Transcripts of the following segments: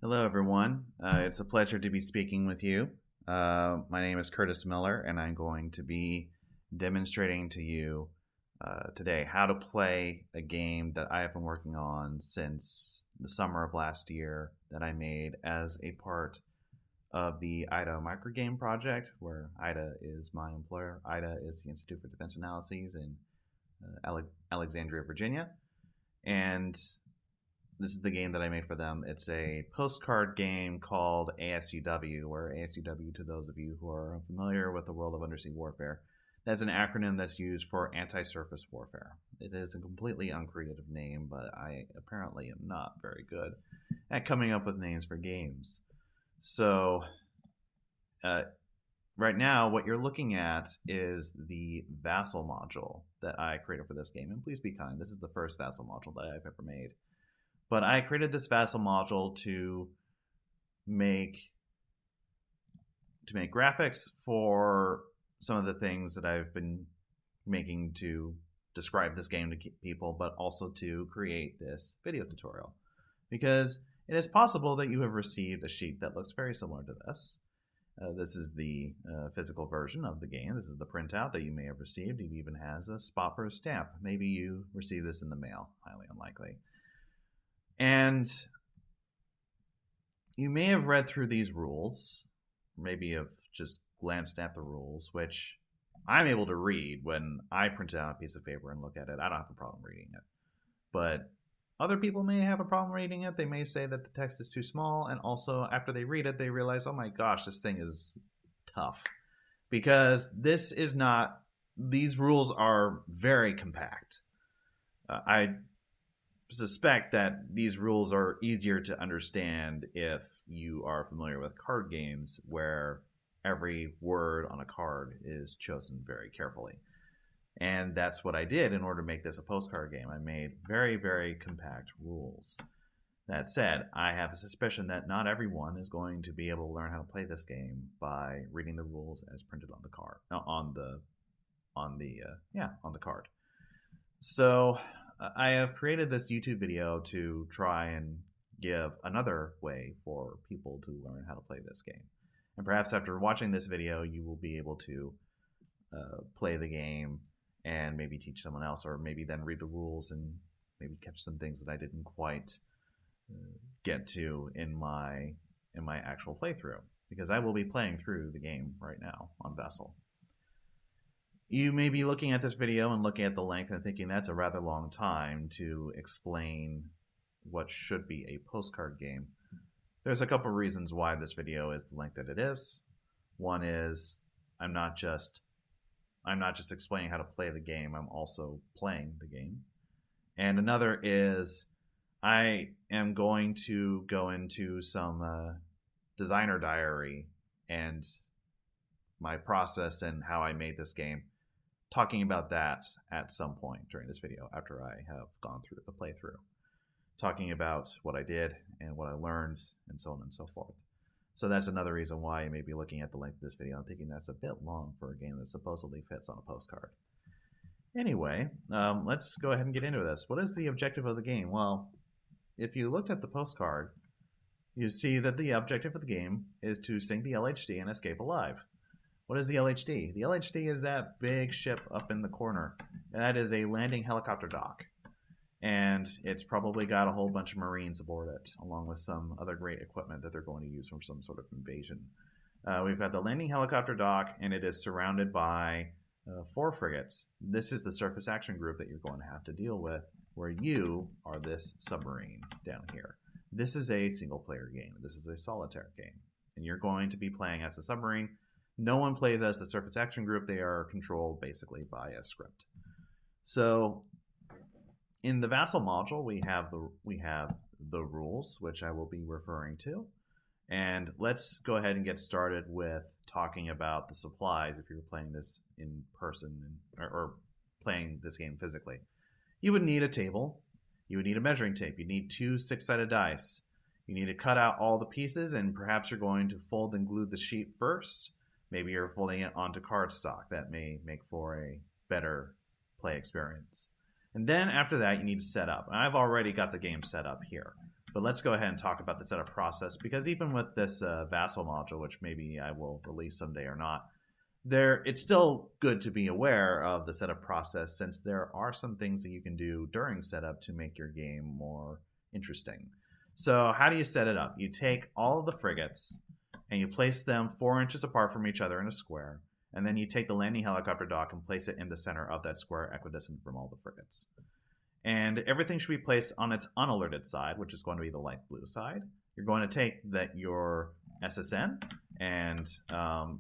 Hello, everyone. It's a pleasure to be speaking with you. My name is Curtis Miller, and I'm going to be demonstrating to you today how to play a game that I have been working on since the summer of last year that I made as a part of the IDA Microgame Project, where IDA is my employer. IDA is the Institute for Defense Analyses in Alexandria, Virginia. And this is the game that I made for them. It's a postcard game called ASuW, where ASuW, to those of you who are familiar with the world of undersea warfare, that's an acronym that's used for anti-surface warfare. It is a completely uncreative name, but I apparently am not very good at coming up with names for games. So right now, what you're looking at is the vassal module that I created for this game. And please be kind, this is the first vassal module that I've ever made. But I created this vassal module to make graphics for some of the things that I've been making to describe this game to people, but also to create this video tutorial. Because it is possible that you have received a sheet that looks very similar to this. This is the physical version of the game. This is the printout that you may have received. It even has a spot for a stamp. Maybe you received this in the mail. Highly unlikely. And you may have read through these rules, maybe have just glanced at the rules, which I'm able to read when I print out a piece of paper and look at it. I don't have a problem reading it. But other people may have a problem reading it. They may say that the text is too small, and also after they read it, they realize, oh my gosh, this thing is tough. Because these rules are very compact. I suspect that these rules are easier to understand if you are familiar with card games where every word on a card is chosen very carefully. And that's what I did in order to make this a postcard game. I made very, very compact rules. That said, I have a suspicion that not everyone is going to be able to learn how to play this game by reading the rules as printed on the card, on the card. So I have created this YouTube video to try and give another way for people to learn how to play this game. And perhaps after watching this video, you will be able to play the game and maybe teach someone else, or maybe then read the rules and maybe catch some things that I didn't quite get to in my actual playthrough, because I will be playing through the game right now on Vassal. You may be looking at this video and looking at the length and thinking that's a rather long time to explain what should be a postcard game. There's a couple of reasons why this video is the length that it is. One is I'm not just explaining how to play the game, I'm also playing the game. And another is I am going to go into some designer diary and my process and how I made this game, talking about that at some point during this video after I have gone through the playthrough, talking about what I did and what I learned and so on and so forth. So that's another reason why you may be looking at the length of this video and thinking that's a bit long for a game that supposedly fits on a postcard. Anyway, let's go ahead and get into this. What is the objective of the game? Well, if you looked at the postcard, you see that the objective of the game is to sink the LHD and escape alive. What is the LHD? The LHD is that big ship up in the corner. That is a landing helicopter dock. And it's probably got a whole bunch of Marines aboard it, along with some other great equipment that they're going to use for some sort of invasion. We've got the landing helicopter dock, and it is surrounded by 4 frigates. This is the surface action group that you're going to have to deal with, where you are this submarine down here. This is a single-player game. This is a solitaire game. And you're going to be playing as the submarine. No one plays as the surface action group. They are controlled basically by a script. So in the Vassal module, we have the rules, which I will be referring to. And let's go ahead and get started with talking about the supplies if you're playing this in person or playing this game physically. You would need a table. You would need a measuring tape. You need 2 6-sided dice. You need to cut out all the pieces, and perhaps you're going to fold and glue the sheet first. Maybe you're folding it onto cardstock. That may make for a better play experience. And then after that, you need to set up. And I've already got the game set up here. But let's go ahead and talk about the setup process, because even with this Vassal module, which maybe I will release someday or not, it's still good to be aware of the setup process, since there are some things that you can do during setup to make your game more interesting. So how do you set it up? You take all of the frigates and you place them 4 inches apart from each other in a square, and then you take the landing helicopter dock and place it in the center of that square, equidistant from all the frigates. And everything should be placed on its unalerted side, which is going to be the light blue side. You're going to take your SSN, and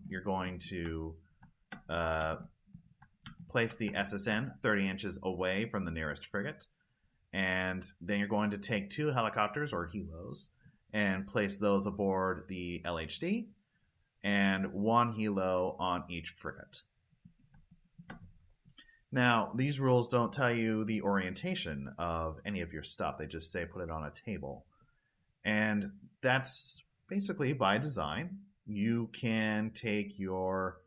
you're going to place the SSN 30 inches away from the nearest frigate. And then you're going to take 2 helicopters, or helos, and place those aboard the LHD, and 1 helo on each frigate. Now, these rules don't tell you the orientation of any of your stuff. They just say put it on a table. And that's basically by design. You can take your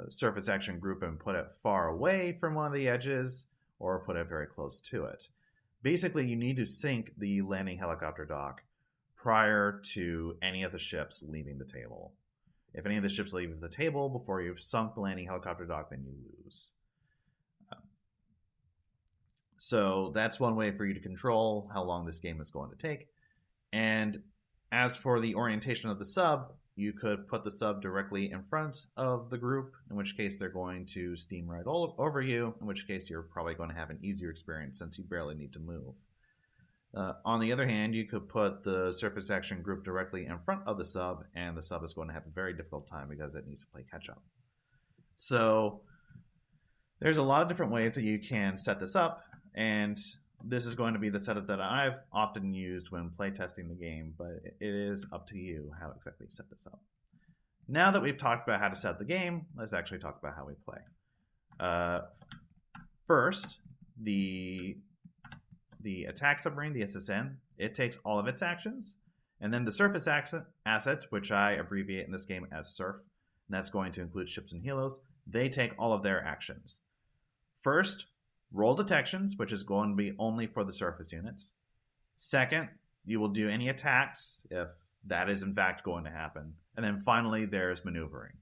surface action group and put it far away from one of the edges, or put it very close to it. Basically, you need to sink the landing helicopter dock prior to any of the ships leaving the table. If any of the ships leave the table before you've sunk the landing helicopter dock, then you lose. So that's one way for you to control how long this game is going to take. And as for the orientation of the sub, you could put the sub directly in front of the group, in which case they're going to steam right all over you, in which case you're probably going to have an easier experience since you barely need to move. On the other hand, you could put the surface action group directly in front of the sub, and the sub is going to have a very difficult time because it needs to play catch-up. So there's a lot of different ways that you can set this up, and this is going to be the setup that I've often used when playtesting the game, but it is up to you how exactly you set this up. Now that we've talked about how to set up the game, let's actually talk about how we play. First, the attack submarine, the SSN, it takes all of its actions. And then the surface assets, which I abbreviate in this game as SURF, and that's going to include ships and helos, they take all of their actions. First, roll detections, which is going to be only for the surface units. Second, you will do any attacks if that is in fact going to happen. And then finally, there's maneuvering.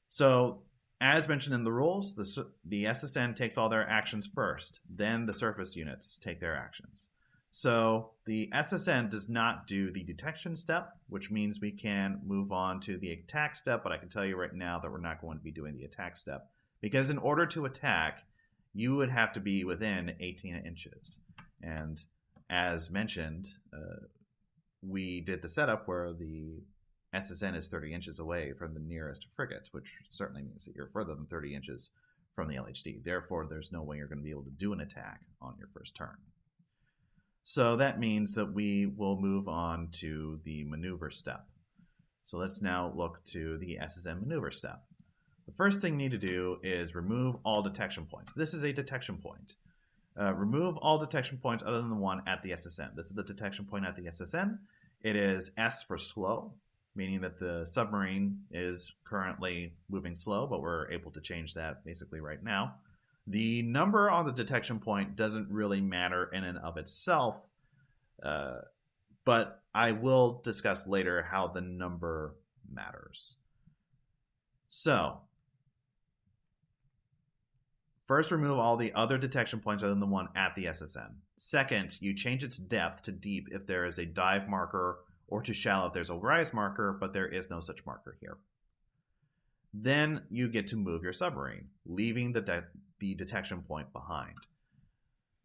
So, as mentioned in the rules, the SSN takes all their actions first. Then the surface units take their actions. So the SSN does not do the detection step, which means we can move on to the attack step, but I can tell you right now that we're not going to be doing the attack step, because in order to attack, you would have to be within 18 inches. And as mentioned, we did the setup where the SSN is 30 inches away from the nearest frigate, which certainly means that you're further than 30 inches from the LHD. Therefore, there's no way you're going to be able to do an attack on your first turn. So that means that we will move on to the maneuver step. So let's now look to the SSN maneuver step. The first thing you need to do is remove all detection points. This is a detection point. Remove all detection points other than the one at the SSN. This is the detection point at the SSN. It is S for slow, meaning that the submarine is currently moving slow, but we're able to change that basically right now. The number on the detection point doesn't really matter in and of itself, but I will discuss later how the number matters. So, first, remove all the other detection points other than the one at the SSN. Second, you change its depth to deep if there is a dive marker, or to shallow if there's a rise marker, but there is no such marker here. Then you get to move your submarine, leaving the detection point behind.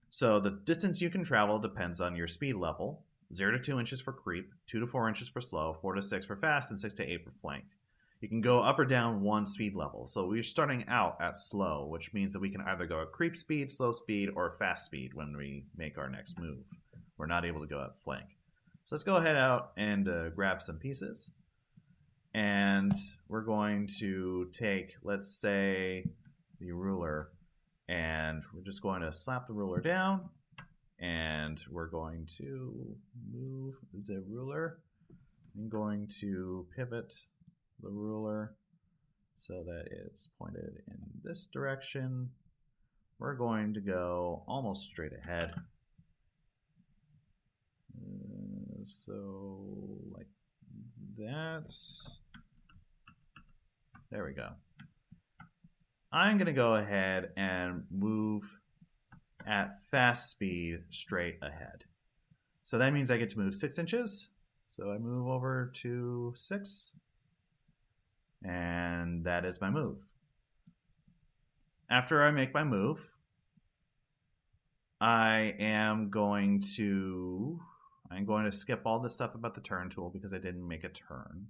So the distance you can travel depends on your speed level: 0 to 2 inches for creep, 2 to 4 inches for slow, 4 to 6 for fast, and 6 to 8 for flank. You can go up or down one speed level. So we're starting out at slow, which means that we can either go at creep speed, slow speed, or fast speed when we make our next move. We're not able to go at flank. So let's go ahead out and grab some pieces. And we're going to take, let's say, the ruler, and we're just going to slap the ruler down, and we're going to move the ruler. I'm going to pivot the ruler so that it's pointed in this direction. We're going to go almost straight ahead. So like that. There we go. I'm going to go ahead and move at fast speed straight ahead. So that means I get to move 6 inches. So I move over to 6. And that is my move. After I make my move, I'm going to skip all this stuff about the turn tool because I didn't make a turn.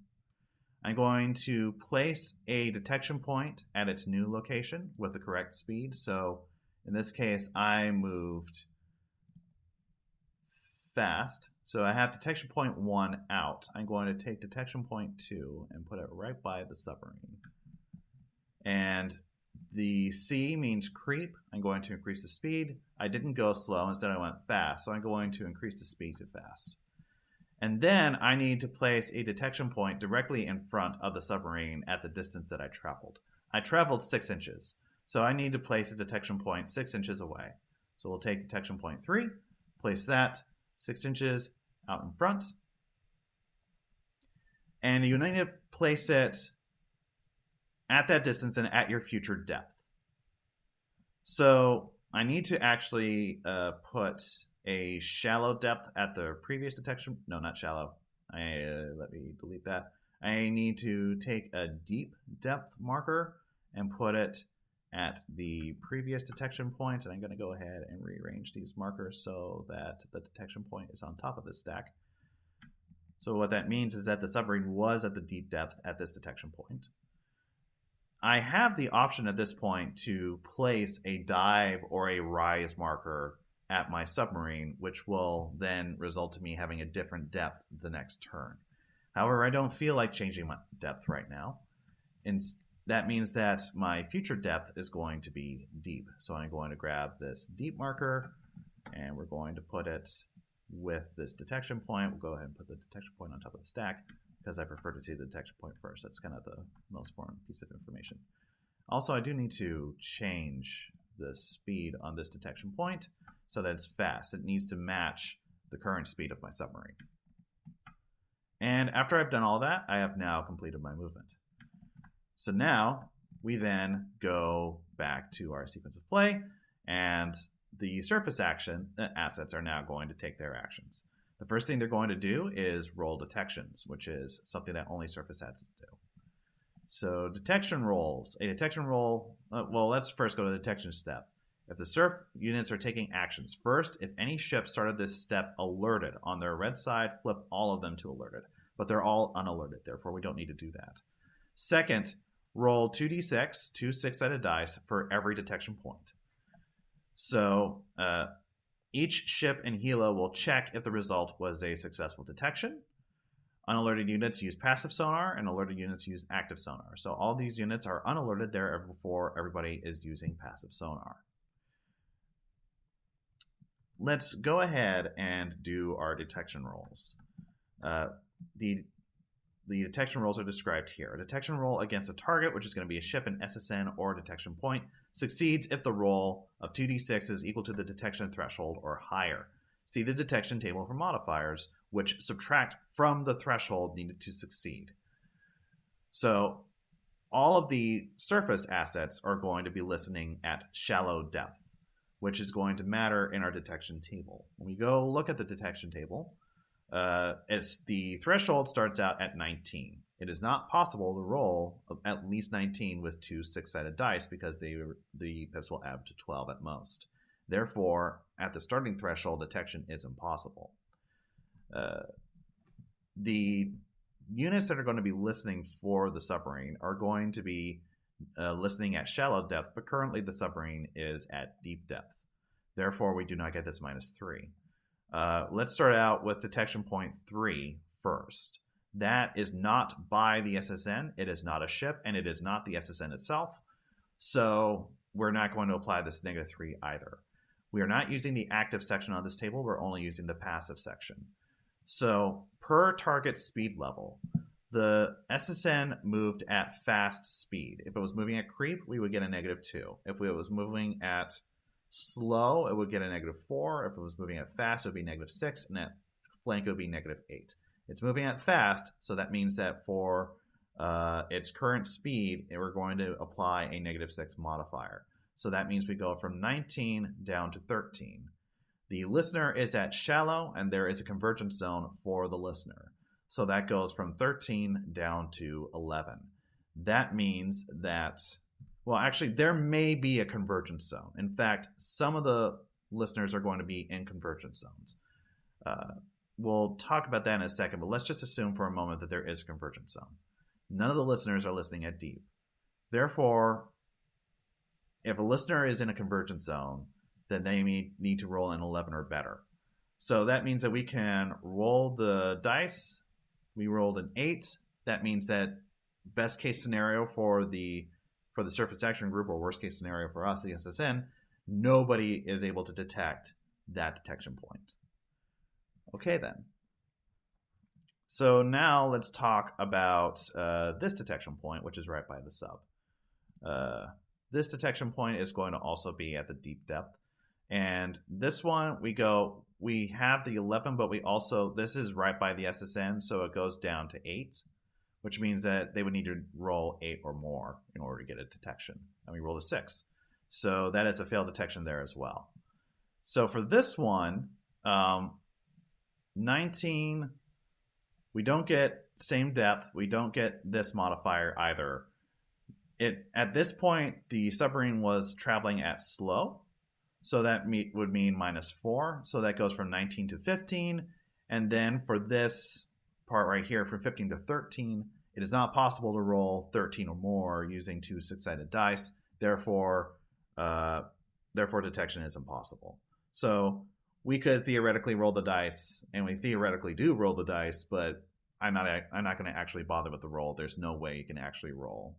I'm going to place a detection point at its new location with the correct speed. So in this case, I moved fast. So I have detection point 1 out. I'm going to take detection point 2 and put it right by the submarine. And the C means creep. I'm going to increase the speed. I didn't go slow. Instead, I went fast. So I'm going to increase the speed to fast. And then I need to place a detection point directly in front of the submarine at the distance that I traveled. I traveled 6 inches. So I need to place a detection point 6 inches away. So we'll take detection point 3, place that 6 inches out in front. And you need to place it at that distance and at your future depth. So I need to actually put a shallow depth at the previous detection. No, not shallow. Let me delete that. I need to take a deep depth marker and put it at the previous detection point. And I'm going to go ahead and rearrange these markers so that the detection point is on top of this stack. So what that means is that the submarine was at the deep depth at this detection point. I have the option at this point to place a dive or a rise marker at my submarine, which will then result to me having a different depth the next turn. However, I don't feel like changing my depth right now. And that means that my future depth is going to be deep. So I'm going to grab this deep marker and we're going to put it with this detection point. We'll go ahead and put the detection point on top of the stack because I prefer to see the detection point first. That's kind of the most important piece of information. Also, I do need to change the speed on this detection point so that it's fast. It needs to match the current speed of my submarine. And after I've done all that, I have now completed my movement. So now we then go back to our sequence of play, and the surface assets are now going to take their actions. The first thing they're going to do is roll detections, which is something that only surface assets do. So detection rolls. A detection roll, well, let's first go to the detection step. If the surf units are taking actions, first, if any ship started this step alerted on their red side, flip all of them to alerted. But they're all unalerted, therefore we don't need to do that. Second, roll 2d6, 2 6-sided dice for every detection point. So each ship in Hilo will check if the result was a successful detection. Unalerted units use passive sonar, and alerted units use active sonar. So all these units are unalerted there before everybody is using passive sonar. Let's go ahead and do our detection rolls. The detection rolls are described here. A detection roll against a target, which is going to be a ship, an SSN, or a detection point, succeeds if the roll of 2d6 is equal to the detection threshold or higher. See the detection table for modifiers, which subtract from the threshold needed to succeed. So all of the surface assets are going to be listening at shallow depth, which is going to matter in our detection table. When we go look at the detection table, the threshold starts out at 19. It is not possible to roll at least 19 with 2 6-sided dice because the pips will add to 12 at most. Therefore, at the starting threshold, detection is impossible. The units that are going to be listening for the submarine are going to be listening at shallow depth, but currently the submarine is at deep depth. Therefore, we do not get this -3. Let's start out with detection point 3 first. That is not by the SSN. It is not a ship, and it is not the SSN itself. So we're not going to apply this -3 either. We are not using the active section on this table. We're only using the passive section. So per target speed level, the SSN moved at fast speed. If it was moving at creep, we would get a -2. If it was moving at slow, it would get a -4. If it was moving at fast, it would be -6. And at flank would be -8. It's moving at fast, so that means that for its current speed, we're going to apply a -6 modifier. So that means we go from 19 down to 13. The listener is at shallow, and there is a convergence zone for the listener. So that goes from 13 down to 11. That means that, well, actually, there may be a convergence zone. In fact, some of the listeners are going to be in convergence zones. We'll talk about that in a second, but let's just assume for a moment that there is a convergence zone. None of the listeners are listening at deep. Therefore, if a listener is in a convergence zone, then they need to roll an 11 or better. So that means that we can roll the dice. We rolled an 8. That means that best case scenario for the surface action group, or worst case scenario for us, the SSN, nobody is able to detect that detection point. Okay, then. So now let's talk about this detection point, which is right by the sub. This detection point is going to also be at the deep depth. And this one, we have the 11, but this is right by the SSN, so it goes down to 8, which means that they would need to roll 8 or more in order to get a detection. And we rolled a 6. So that is a failed detection there as well. So for this one, 19, we don't get same depth. We don't get this modifier either. At this point, the submarine was traveling at slow. So that would mean -4. So that goes from 19 to 15. And then for this part right here, from 15 to 13, it is not possible to roll 13 or more using 2 6-sided dice. Therefore, detection is impossible. So we could theoretically roll the dice, and we theoretically do roll the dice, but I'm not going to actually bother with the roll. There's no way you can actually roll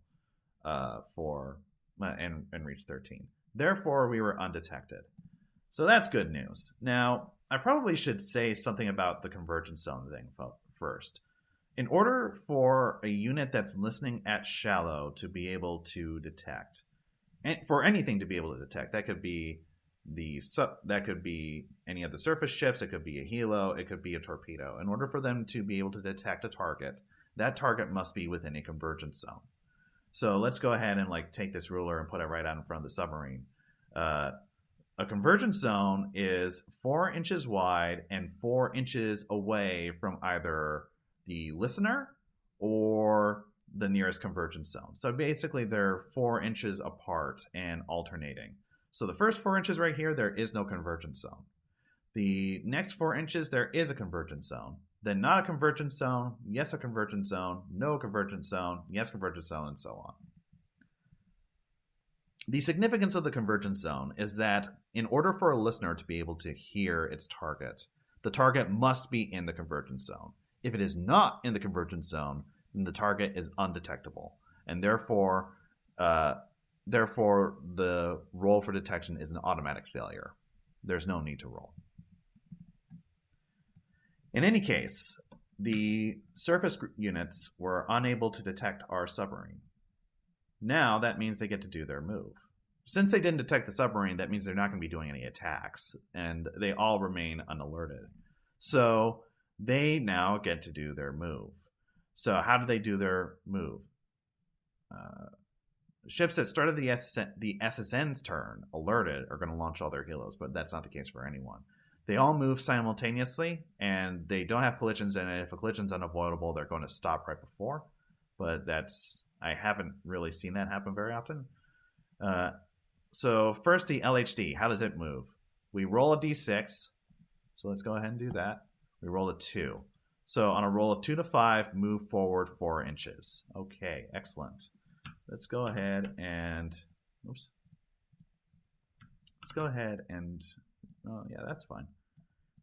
and reach 13. Therefore, we were undetected. So that's good news. Now, I probably should say something about the convergence zone thing first. In order for a unit that's listening at shallow to be able to detect, and for anything to be able to detect, that could be any of the surface ships, it could be a helo, it could be a torpedo. In order for them to be able to detect a target, that target must be within a convergence zone. So let's go ahead and take this ruler and put it right out in front of the submarine. A convergence zone is 4 inches wide and 4 inches away from either the listener or the nearest convergence zone. So basically they're 4 inches apart and alternating. So the first 4 inches right here, there is no convergence zone. The next 4 inches, there is a convergence zone. Then not a convergence zone, yes a convergence zone, no convergence zone, yes convergence zone, and so on. The significance of the convergence zone is that in order for a listener to be able to hear its target, the target must be in the convergence zone. If it is not in the convergence zone, then the target is undetectable, and therefore the roll for detection is an automatic failure. There's no need to roll. In any case, the surface units were unable to detect our submarine. Now that means they get to do their move. Since they didn't detect the submarine, that means they're not going to be doing any attacks, and they all remain unalerted. So they now get to do their move. So how do they do their move? Ships that started the SSN's turn alerted are going to launch all their helos, but that's not the case for anyone. They all move simultaneously, and they don't have collisions, and if a collision's unavoidable, they're going to stop right before. But I haven't really seen that happen very often. So first, the LHD. How does it move? We roll a d6. So let's go ahead and do that. We roll a 2. So on a roll of 2 to 5, move forward 4 inches. Okay, excellent. Let's go ahead and... Oops. Let's go ahead and... Oh, yeah, that's fine.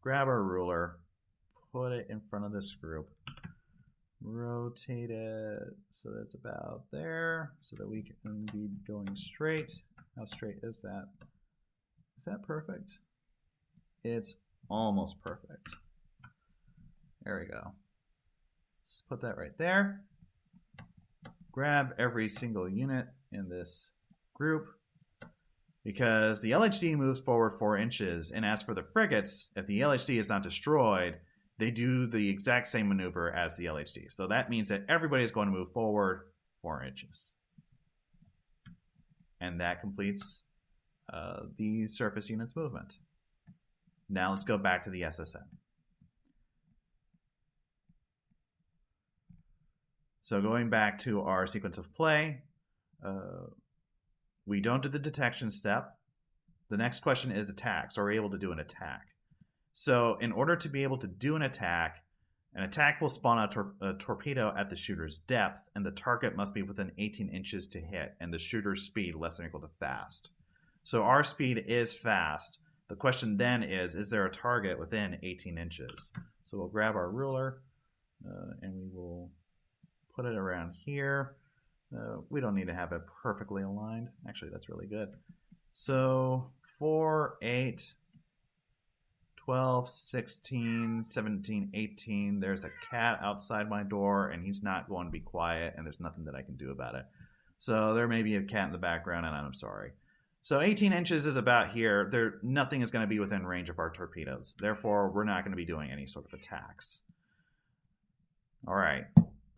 Grab our ruler. Put it in front of this group. Rotate it so that it's about there, so that we can be going straight. How straight is that? Is that perfect? It's almost perfect. There we go. Let's put that right there. Grab every single unit in this group, because the LHD moves forward 4 inches, and as for the frigates, if the LHD is not destroyed, they do the exact same maneuver as the LHD. So that means that everybody is going to move forward 4 inches. And that completes the surface unit's movement. Now let's go back to the SSN. So going back to our sequence of play, we don't do the detection step. The next question is attacks. Are we able to do an attack? So in order to be able to do an attack will spawn a torpedo at the shooter's depth, and the target must be within 18 inches to hit, and the shooter's speed less than or equal to fast. So our speed is fast. The question then is there a target within 18 inches? So we'll grab our ruler, and we will put it around here. We don't need to have it perfectly aligned. Actually, that's really good. So 4, 8, 12, 16, 17, 18. There's a cat outside my door, and he's not going to be quiet, and there's nothing that I can do about it. So there may be a cat in the background, and I'm sorry. So 18 inches is about here. Nothing is going to be within range of our torpedoes. Therefore, we're not going to be doing any sort of attacks. All right.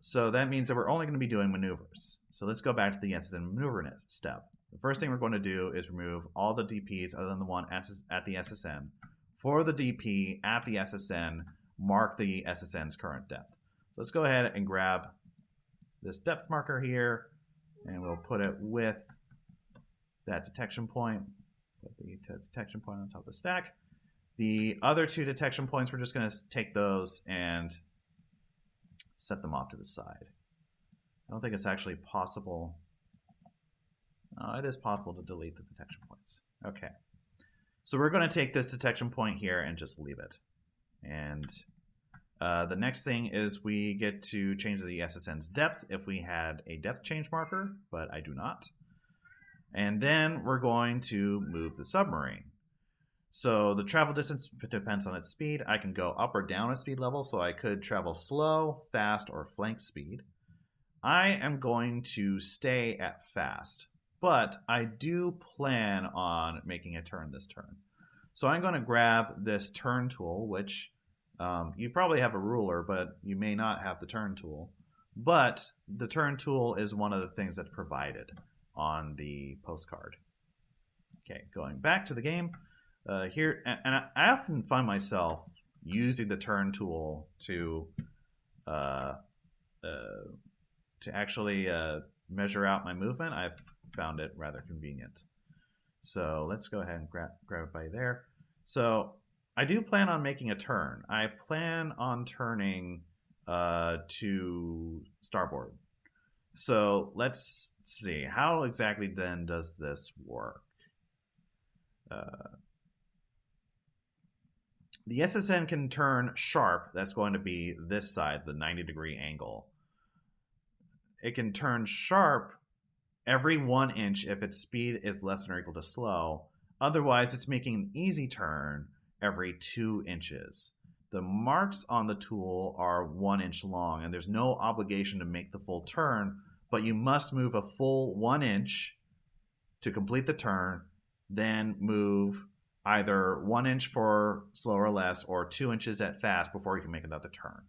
So that means that we're only going to be doing maneuvers. So let's go back to the SSN maneuver step. The first thing we're going to do is remove all the DPs other than the one at the SSN. For the DP at the SSN, mark the SSN's current depth. So let's go ahead and grab this depth marker here, and we'll put it with that detection point. Put the detection point on top of the stack. The other 2 detection points, we're just going to take those and set them off to the side. I don't think it's actually possible. It is possible to delete the detection points. Okay. So we're going to take this detection point here and just leave it. And the next thing is we get to change the SSN's depth if we had a depth change marker, but I do not. And then we're going to move the submarine. So the travel distance depends on its speed. I can go up or down a speed level, so I could travel slow, fast, or flank speed. I am going to stay at fast, but I do plan on making a turn this turn. So I'm going to grab this turn tool, which you probably have a ruler, but you may not have the turn tool. But the turn tool is one of the things that's provided on the postcard. Okay, going back to the game. Here, and I often find myself using the turn tool to actually measure out my movement. I've found it rather convenient. So let's go ahead and grab it by there. So I do plan on making a turn. I plan on turning to starboard. So let's see. How exactly then does this work? The SSN can turn sharp. That's going to be this side, the 90-degree angle. It can turn sharp every 1 inch if its speed is less than or equal to slow. Otherwise, it's making an easy turn every 2 inches. The marks on the tool are 1 inch long, and there's no obligation to make the full turn, but you must move a full 1 inch to complete the turn, then move either 1 inch for slow or less, or 2 inches at fast before you can make another turn.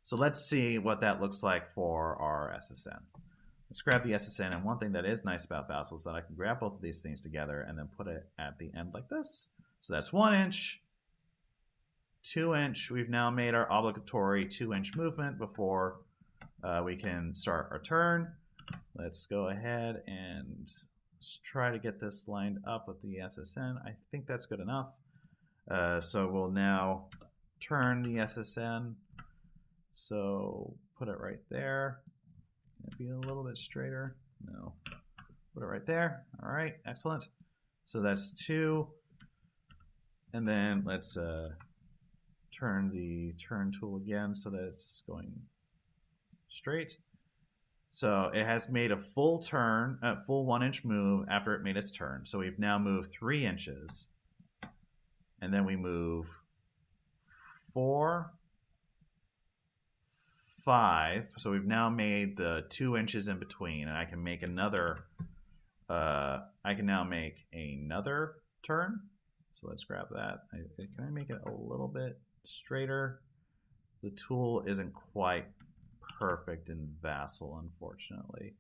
So let's see what that looks like for our SSN. Let's grab the SSN, and one thing that is nice about Vassal is that I can grab both of these things together and then put it at the end like this. So that's 1 inch, 2 inch. We've now made our obligatory 2 inch movement before we can start our turn. Let's go ahead and try to get this lined up with the SSN. I think that's good enough. So we'll now turn the SSN. So put it right there. Be a little bit straighter. No. Put it right there. All right, excellent. So that's 2. And then let's turn the turn tool again so that it's going straight. So it has made a full turn, a full 1 inch move after it made its turn. So we've now moved 3 inches. And then we move 4, 5. So we've now made the 2 inches in between, and I can make another. I can now make another turn. So let's grab that. Can I make it a little bit straighter? the tool isn't quite perfect in Vassal, unfortunately.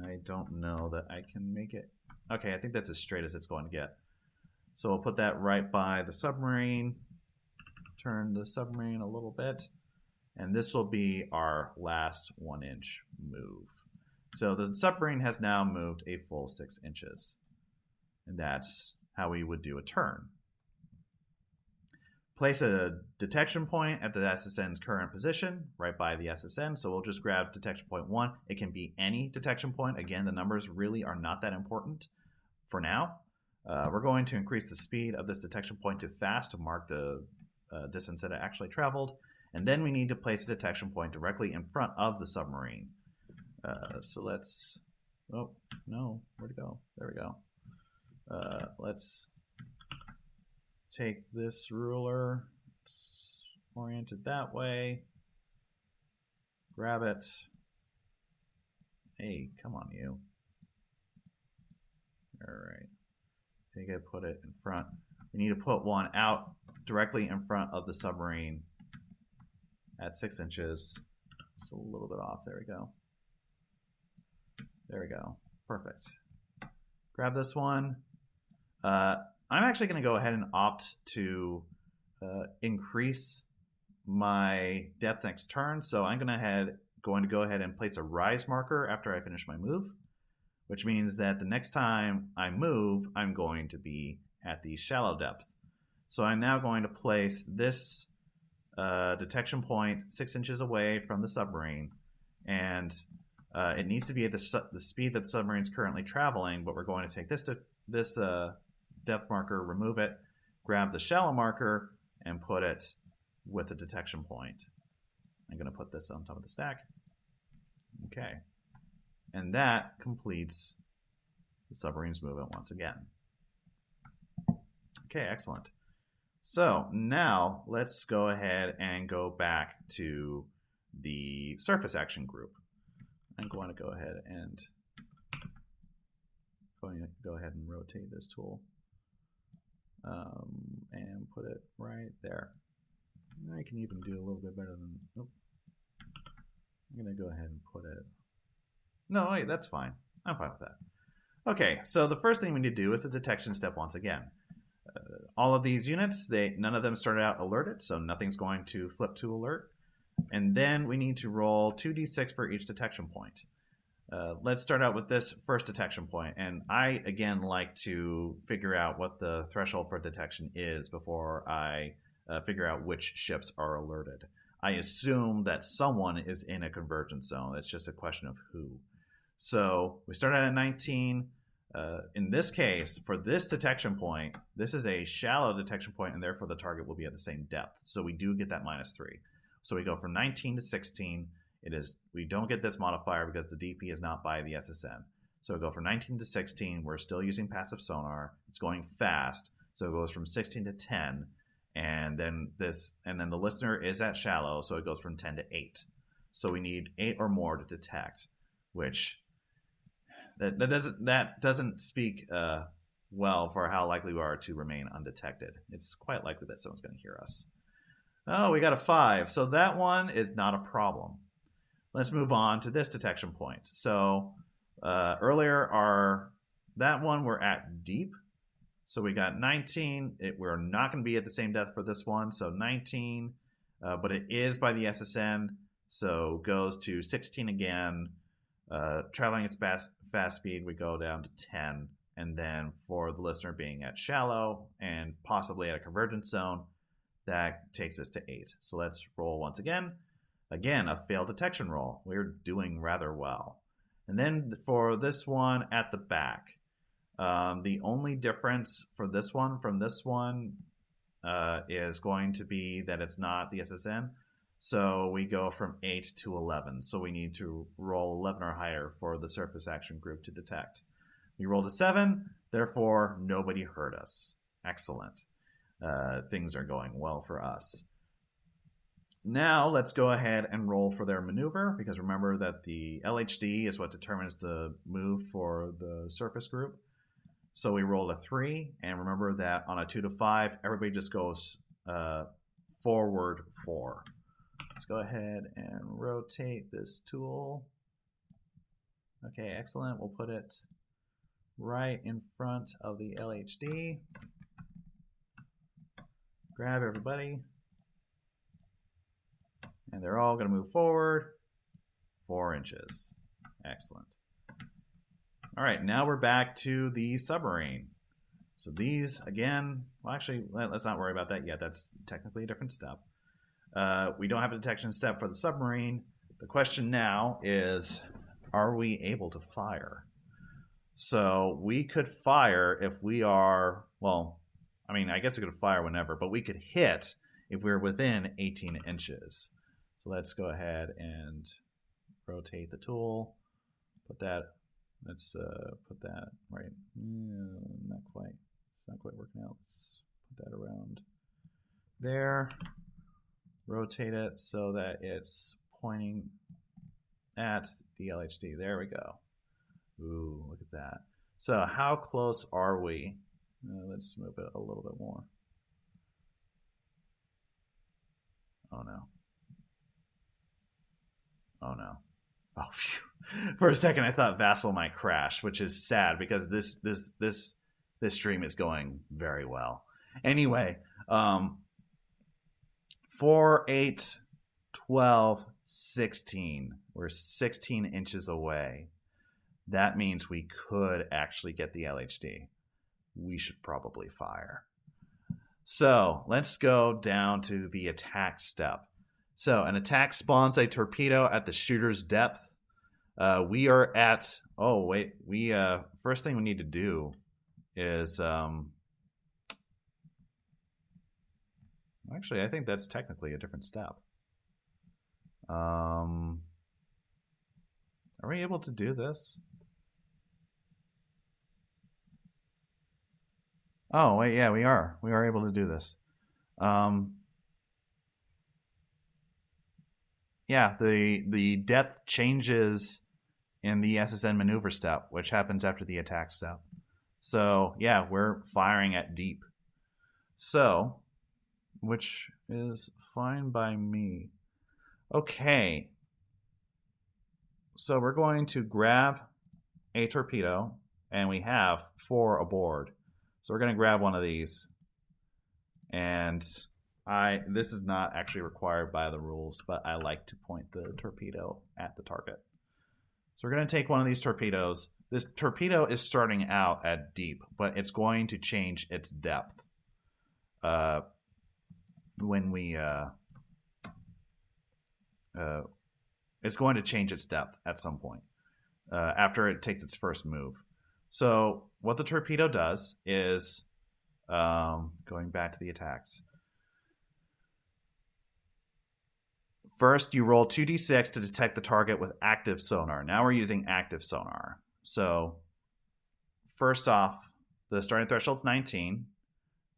I don't know that I can make it. Okay, I think that's as straight as it's going to get. So we'll put that right by the submarine. Turn the submarine a little bit. And this will be our last 1-inch move. So the submarine has now moved a full 6 inches. And that's how we would do a turn. Place a detection point at the SSN's current position, right by the SSN. So we'll just grab detection point 1. It can be any detection point. Again, the numbers really are not that important for now. We're going to increase the speed of this detection point to fast to mark the distance that it actually traveled. And then we need to place a detection point directly in front of the submarine. So let's... Oh, no. Where'd it go? There we go. Let's take this ruler, orient it that way, grab it. Hey, come on, you. All right. Take it, put it in front. We need to put one out directly in front of the submarine at 6 inches. Just a little bit off. There we go. There we go. Perfect. Grab this one. I'm actually going to go ahead and opt to increase my depth next turn. So I'm going to go ahead and place a rise marker after I finish my move, which means that the next time I move, I'm going to be at the shallow depth. So I'm now going to place this detection point 6 inches away from the submarine, and it needs to be at the speed that the submarine is currently traveling, but we're going to take this depth marker, remove it, grab the shallow marker, and put it with the detection point. I'm going to put this on top of the stack. Okay. And that completes the submarine's movement once again. Okay, excellent. So now let's go ahead and go back to the surface action group. I'm going to go ahead and rotate this tool and put it right there. I can even do a little bit better than. Nope. I'm going to go ahead and put it. No, wait, that's fine. I'm fine with that. Okay, so the first thing we need to do is the detection step once again. All of these units, none of them started out alerted, so nothing's going to flip to alert. And then we need to roll 2d6 for each detection point. Let's start out with this first detection point. And I, again, like to figure out what the threshold for detection is before I figure out which ships are alerted. I assume that someone is in a convergence zone. It's just a question of who. So we start out at 19. In this case, for this detection point, this is a shallow detection point, and therefore the target will be at the same depth. So we do get that -3. So we go from 19 to 16. We don't get this modifier because the DP is not by the SSN. So we go from 19 to 16. We're still using passive sonar. It's going fast. So it goes from 16 to 10. And then the listener is at shallow, so it goes from 10 to 8. So we need 8 or more to detect, which that doesn't speak well for how likely we are to remain undetected. It's quite likely that someone's going to hear us. Oh, we got a 5. So that one is not a problem. Let's move on to this detection point. So earlier, that one we're at deep. So we got 19. We're not going to be at the same depth for this one. So 19, but it is by the SSN. So goes to 16 again. Traveling at fast speed, we go down to 10. And then for the listener being at shallow and possibly at a convergence zone, that takes us to 8. So let's roll once again. Again, a failed detection roll. We're doing rather well. And then for this one at the back, the only difference for this one from this one is going to be that it's not the SSN. So we go from 8 to 11. So we need to roll 11 or higher for the surface action group to detect. We rolled a 7, therefore nobody heard us. Excellent. Things are going well for us. Now let's go ahead and roll for their maneuver, because remember that the LHD is what determines the move for the surface group. So we rolled a 3, and remember that on a 2 to 5, everybody just goes forward 4. Let's go ahead and rotate this tool. Okay, excellent. We'll put it right in front of the LHD. Grab everybody. And they're all going to move forward 4 inches. Excellent. All right, now we're back to the submarine. So these, again, well, actually, let's not worry about that yet. That's technically a different step. We don't have a detection step for the submarine. The question now is, are we able to fire? So we could fire if we are, well, I mean, I guess we could fire whenever, but we could hit if we're within 18 inches. So let's go ahead and rotate the tool. Put that, let's put that right, not quite. It's not quite working out. Let's put that around there. Rotate it so that it's pointing at the LHD. There we go. Ooh, look at that. So how close are we? Let's move it a little bit more. Oh no. Oh no. Oh, phew. For a second I thought Vassal might crash, which is sad because this stream is going very well. Anyway, 4, 8, 12, 16. We're 16 inches away. That means we could actually get the LHD. We should probably fire. So let's go down to the attack step. So an attack spawns a torpedo at the shooter's depth. We are at, oh wait, we first thing we need to do is actually I think that's technically a different step. Are we able to do this? Oh wait, yeah, we are. We are able to do this. Yeah, the depth changes in the SSN maneuver step, which happens after the attack step. So yeah, we're firing at deep. So, which is fine by me. Okay. So we're going to grab a torpedo, and we have 4 aboard. So we're going to grab one of these, and this is not actually required by the rules, but I like to point the torpedo at the target. So we're going to take one of these torpedoes. This torpedo is starting out at deep, but it's going to change its depth when we it's going to change its depth at some point after it takes its first move. So what the torpedo does is, going back to the attacks. First, you roll 2d6 to detect the target with active sonar. Now we're using active sonar. So first off, the starting threshold is 19.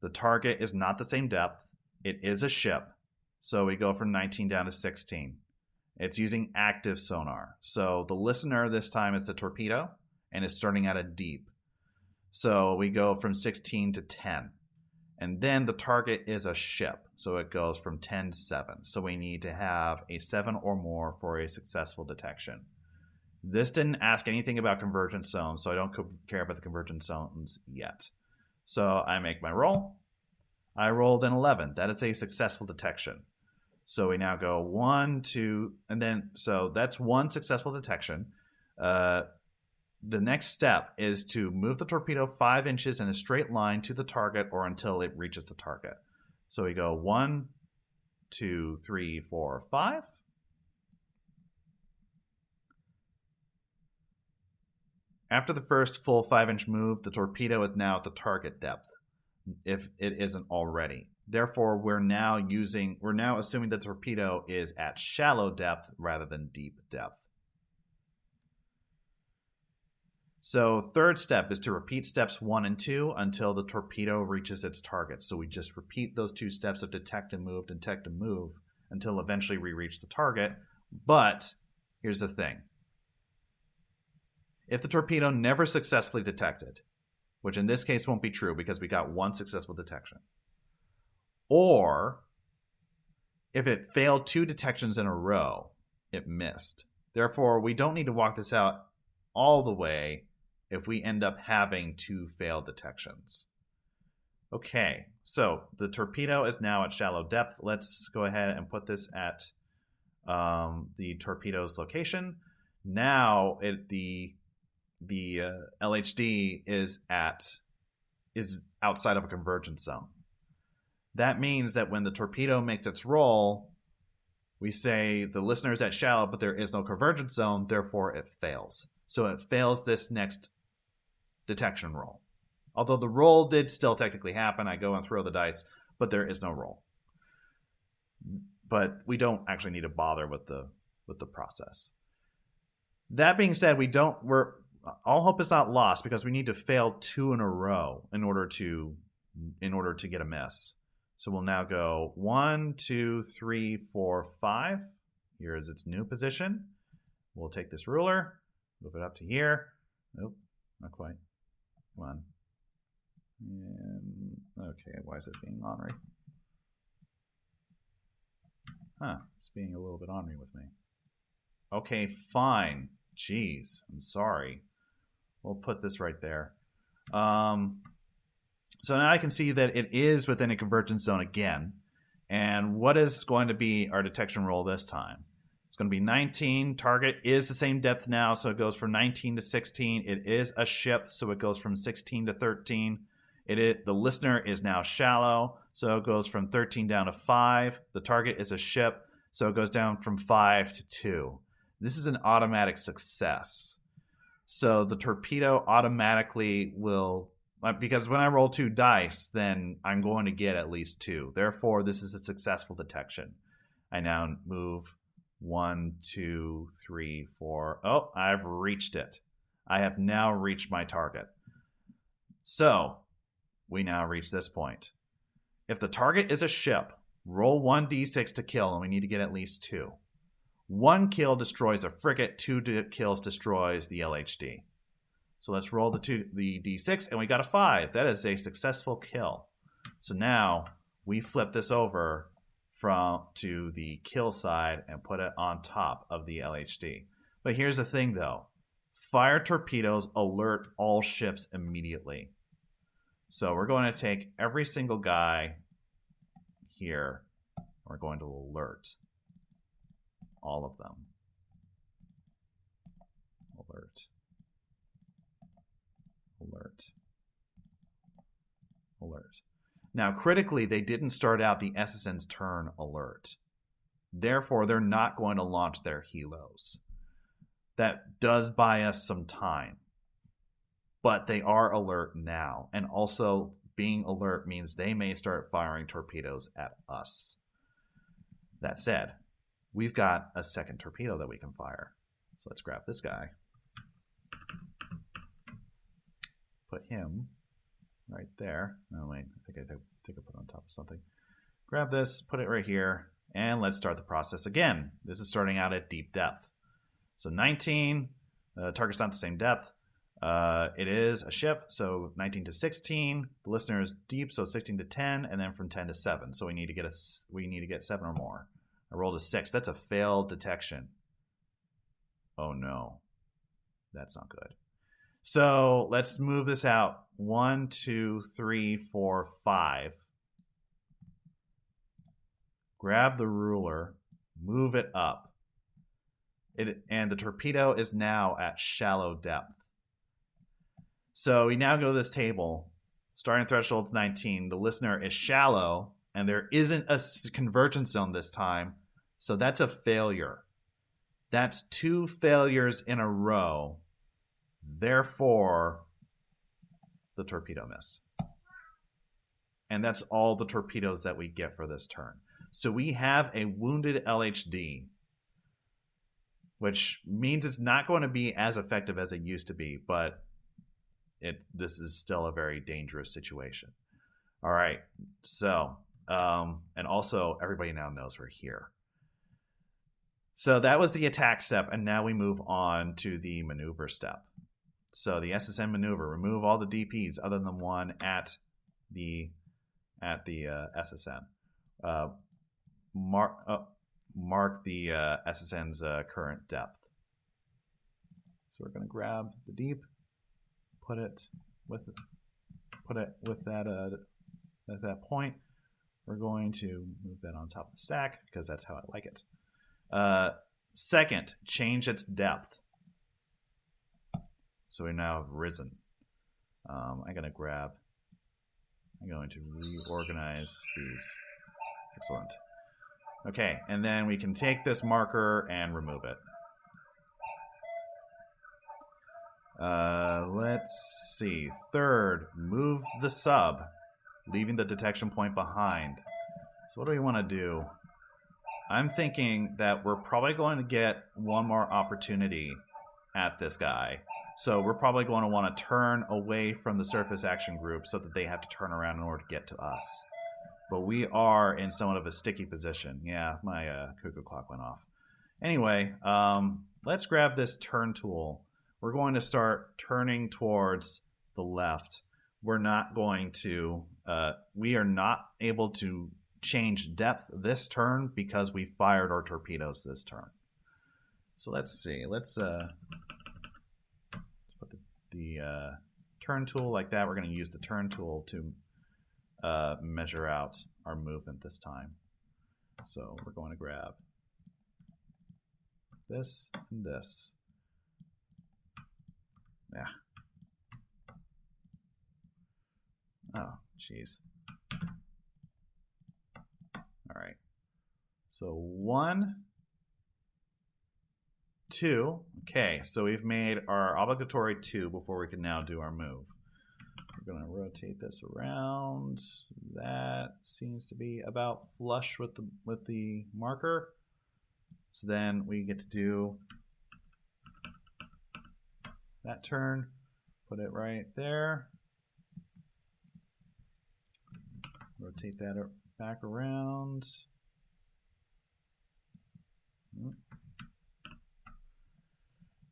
The target is not the same depth. It is a ship. So we go from 19 down to 16. It's using active sonar. So the listener this time is the torpedo, and it's starting out at deep. So we go from 16 to 10. And then the target is a ship. So it goes from 10 to 7. So we need to have a 7 or more for a successful detection. This didn't ask anything about convergence zones, so I don't care about the convergence zones yet. So I make my roll. I rolled an 11. That is a successful detection. So we now go 1, 2, and then, so that's 1 successful detection. The next step is to move the torpedo 5 inches in a straight line to the target or until it reaches the target. So we go 1, 2, 3, 4, 5. After the first full 5-inch move, the torpedo is now at the target depth, if it isn't already. Therefore, we're now assuming the torpedo is at shallow depth rather than deep depth. So third step is to repeat steps 1 and 2 until the torpedo reaches its target. So we just repeat those 2 steps of detect and move until eventually we reach the target. But here's the thing. If the torpedo never successfully detected, which in this case won't be true because we got 1 successful detection, or if it failed 2 detections in a row, it missed. Therefore, we don't need to walk this out all the way if we end up having 2 failed detections. Okay, so the torpedo is now at shallow depth. Let's go ahead and put this at the torpedo's location. Now the LHD is outside of a convergence zone. That means that when the torpedo makes its roll, we say the listener is at shallow, but there is no convergence zone, therefore it fails. So it fails this next detection roll. Although the roll did still technically happen, I go and throw the dice, but there is no roll. But we don't actually need to bother with the process. That being said, all hope is not lost because we need to fail 2 in a row in order to get a miss. So we'll now go 1, 2, 3, 4, 5. Here is its new position. We'll take this ruler, move it up to here. Nope, not quite. Come on. And, okay, why is it being ornery? It's being a little bit ornery with me. Okay, fine. Jeez, I'm sorry. We'll put this right there. So now I can see that it is within a convergence zone again. And what is going to be our detection roll this time? It's going to be 19. Target is the same depth now, so it goes from 19 to 16. It is a ship, so it goes from 16 to 13. The listener is now shallow, so it goes from 13 down to 5. The target is a ship, so it goes down from 5 to 2. This is an automatic success. So the torpedo automatically will, because when I roll 2 dice, then I'm going to get at least 2. Therefore, this is a successful detection. I now move 1, 2, 3, 4. Oh, I've reached it. I have now reached my target. So we now reach this point. If the target is a ship, roll 1d6 to kill, and we need to get at least 2. 1 kill destroys a frigate, 2 kills destroys the LHD. So let's roll the d6, and we got a 5. That is a successful kill. So now we flip this over to the kill side and put it on top of the LHD. But here's the thing, though. Fire torpedoes alert all ships immediately. So we're going to take every single guy here. We're going to alert all of them. Alert. Alert. Alert. Now, critically, they didn't start out the SSN's turn alert. Therefore, they're not going to launch their helos. That does buy us some time. But they are alert now. And also, being alert means they may start firing torpedoes at us. That said, we've got a second torpedo that we can fire. So let's grab this guy. Put him right there. Oh, wait. I think I put it on top of something. Grab this, put it right here, and let's start the process again. This is starting out at deep depth. So 19, target's not the same depth. It is a ship, so 19 to 16. The listener is deep, so 16 to 10, and then from 10 to 7. So we need to get 7 or more. I rolled a 6. That's a failed detection. Oh no, that's not good. So let's move this out. 1, 2, 3, 4, 5. Grab the ruler, move it up. And the torpedo is now at shallow depth. So we now go to this table. Starting threshold 19. The listener is shallow, and there isn't a convergence zone this time. So that's a failure. That's 2 failures in a row. Therefore, the torpedo missed. And that's all the torpedoes that we get for this turn. So we have a wounded LHD, which means it's not going to be as effective as it used to be, but this is still a very dangerous situation. All right, so, and also everybody now knows we're here. So that was the attack step, and now we move on to the maneuver step. So the SSN maneuver, remove all the DPs other than one at the SSN. mark the SSN's current depth. So we're going to grab the deep, put it with that at that point. We're going to move that on top of the stack because that's how I like it. Second, change its depth. So we now have risen. I'm going to reorganize these. Excellent. Okay, and then we can take this marker and remove it. Let's see. Third, move the sub, leaving the detection point behind. So what do we want to do? I'm thinking that we're probably going to get one more opportunity at this guy. So we're probably going to want to turn away from the surface action group so that they have to turn around in order to get to us. But we are in somewhat of a sticky position. Yeah, my cuckoo clock went off. Anyway, let's grab this turn tool. We're going to start turning towards the left. We're not going to, we are not able to change depth this turn because we fired our torpedoes this turn. So let's see. Let's put the turn tool like that. We're going to use the turn tool to measure out our movement this time. So we're going to grab this and this. Yeah. Oh, jeez. All right. So 1, 2. Okay, so we've made our obligatory 2 before we can now do our move. We're going to rotate this around. That seems to be about flush with the marker. So then we get to do that turn, put it right there. Rotate that back around.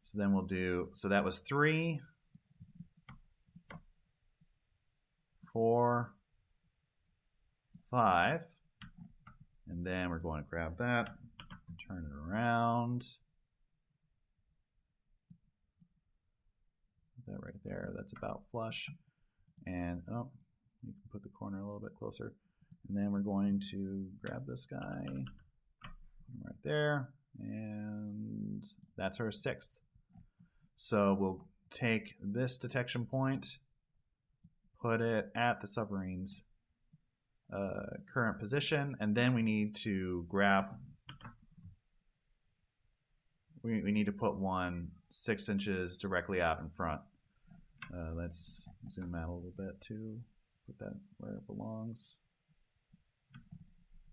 So then we'll do, so that was 3, 4, 5. And then we're going to grab that, turn it around. Put that right there. That's about flush. And oh, you can put the corner a little bit closer. And then we're going to grab this guy, put him right there, and that's our 6th. So we'll take this detection point, put it at the submarine's current position, and then we need to grab, we need to put one 6 inches directly out in front. Let's zoom out a little bit to put that where it belongs.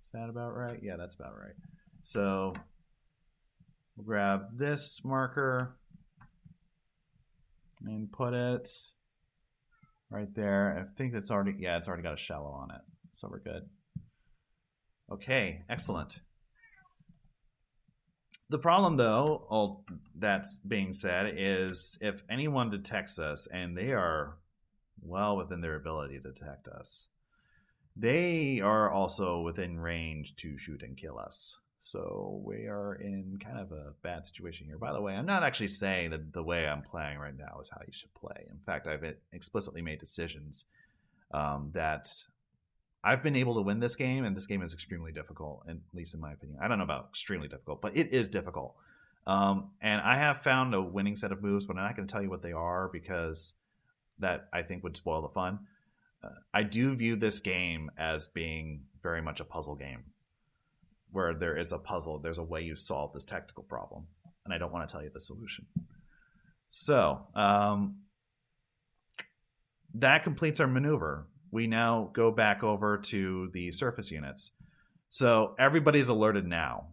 Is that about right? Yeah, that's about right. So we'll grab this marker and put it right there. I think it's already, yeah, it's already got a shallow on it. So we're good. Okay, excellent. The problem, though, all that's being said, is if anyone detects us, and they are well within their ability to detect us, they are also within range to shoot and kill us. So we are in kind of a bad situation here. By the way, I'm not actually saying that the way I'm playing right now is how you should play. In fact, I've explicitly made decisions that I've been able to win this game, and this game is extremely difficult, at least in my opinion. I don't know about extremely difficult, but it is difficult. And I have found a winning set of moves, but I'm not going to tell you what they are because that I think would spoil the fun. I do view this game as being very much a puzzle game, where there is a puzzle, there's a way you solve this technical problem, and I don't want to tell you the solution. So that completes our maneuver. We now go back over to the surface units. So everybody's alerted now.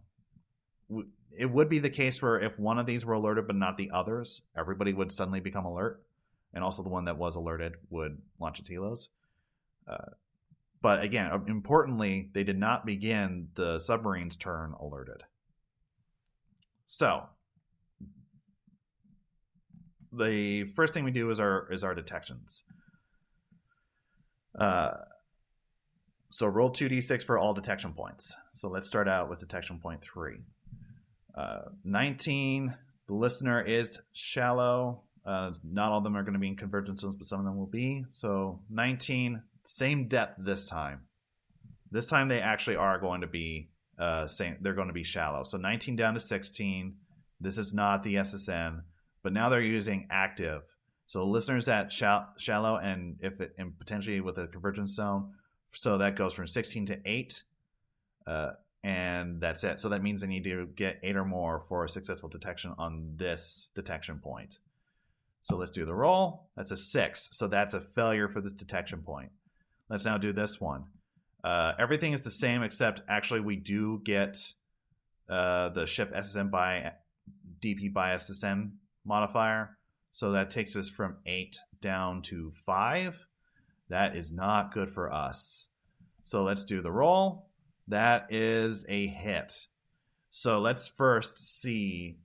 It would be the case where if one of these were alerted but not the others, everybody would suddenly become alert, and also the one that was alerted would launch its helos. But again, importantly, they did not begin the submarine's turn alerted. So the first thing we do is our detections. So roll 2d6 for all detection points. So let's start out with detection point 3. 19. The listener is shallow. Not all of them are going to be in convergence zones, but some of them will be. So 19, same depth this time. This time they actually are going to be same. They're going to be shallow. So 19 down to 16. This is not the SSN, but now they're using active. So listeners at shallow and and potentially with a convergence zone. So that goes from 16 to 8. And that's it. So that means they need to get 8 or more for a successful detection on this detection point. So let's do the roll. That's a 6. So that's a failure for this detection point. Let's now do this one. Everything is the same except actually we do get the ship SSN by DP by SSN modifier. So that takes us from 8 down to 5. That is not good for us. So let's do the roll. That is a hit. So let's first see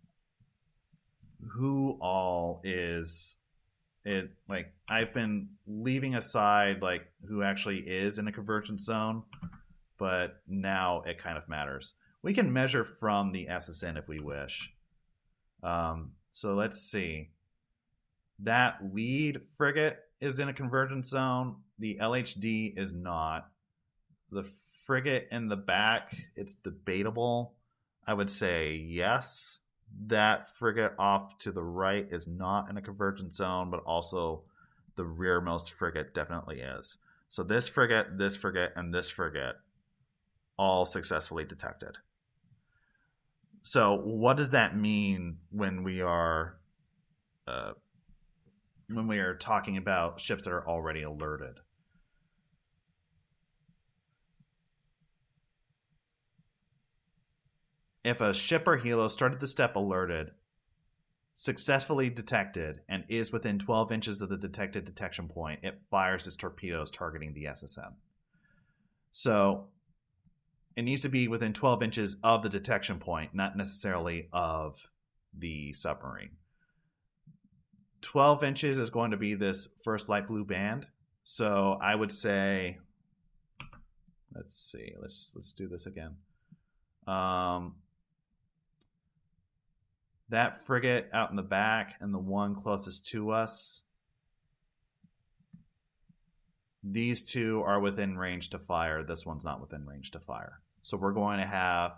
who all is it. Like, I've been leaving aside like who actually is in a convergence zone, but now it kind of matters. We can measure from the SSN if we wish. So let's see. That lead frigate is in a convergence zone. The LHD is not. The frigate in the back, it's debatable. I would say yes. That frigate off to the right is not in a convergence zone, but also the rearmost frigate definitely is. So this frigate, and this frigate all successfully detected. So what does that mean when we are talking about ships that are already alerted? If a ship or helo started the step alerted, successfully detected, and is within 12 inches of the detected detection point, it fires its torpedoes targeting the SSN. So it needs to be within 12 inches of the detection point, not necessarily of the submarine. 12 inches is going to be this first light blue band. So I would say, let's see, let's do this again. That frigate out in the back and the one closest to us, these two are within range to fire. This one's not within range to fire. So we're going to have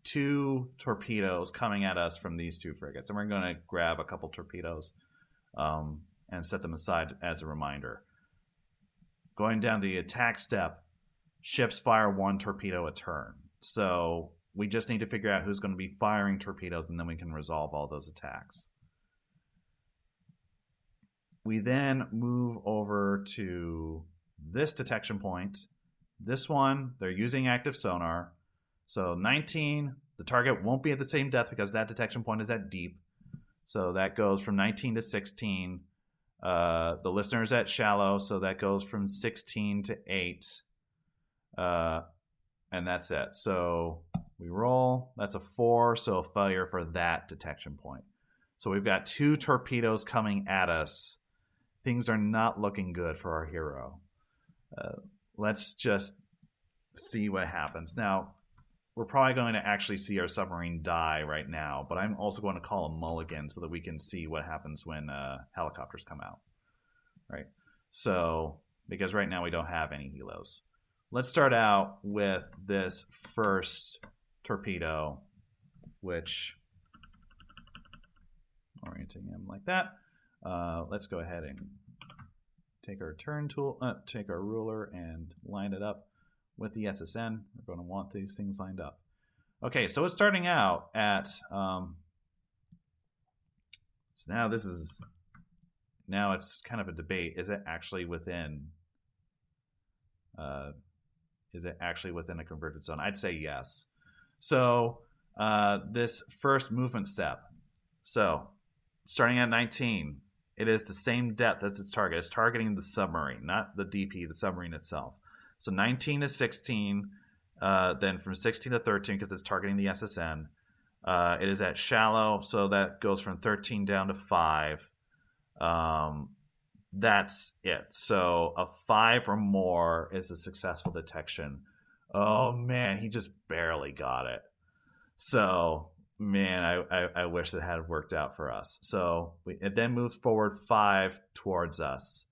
2 torpedoes coming at us from these 2 frigates. And we're going to grab a couple torpedoes and set them aside as a reminder. Going down the attack step, ships fire 1 torpedo a turn. So we just need to figure out who's going to be firing torpedoes, and then we can resolve all those attacks. We then move over to this detection point. This one, they're using active sonar. So 19, the target won't be at the same depth because that detection point is at deep. So that goes from 19 to 16. The listener's at shallow, so that goes from 16 to 8. And that's it. So we roll. That's a 4, so a failure for that detection point. So we've got 2 torpedoes coming at us. Things are not looking good for our hero. Let's just see what happens. Now, we're probably going to actually see our submarine die right now, but I'm also going to call a mulligan so that we can see what happens when helicopters come out. Right? So, because right now we don't have any helos. Let's start out with this first torpedo, which, orienting him like that. Let's go ahead and take our take our ruler and line it up with the SSN. We're going to want these things lined up. Okay, so it's starting out at, so now it's kind of a debate. Is it actually within a convergence zone? I'd say yes. So this first movement step. So starting at 19, it is the same depth as its target. It's targeting the submarine, not the DP, the submarine itself. So 19 to 16, then from 16 to 13, because it's targeting the SSN. It is at shallow, so that goes from 13 down to 5. That's it. So a 5 or more is a successful detection. Oh man, he just barely got it. So man, I wish it had worked out for us. So it then moves forward 5 towards us.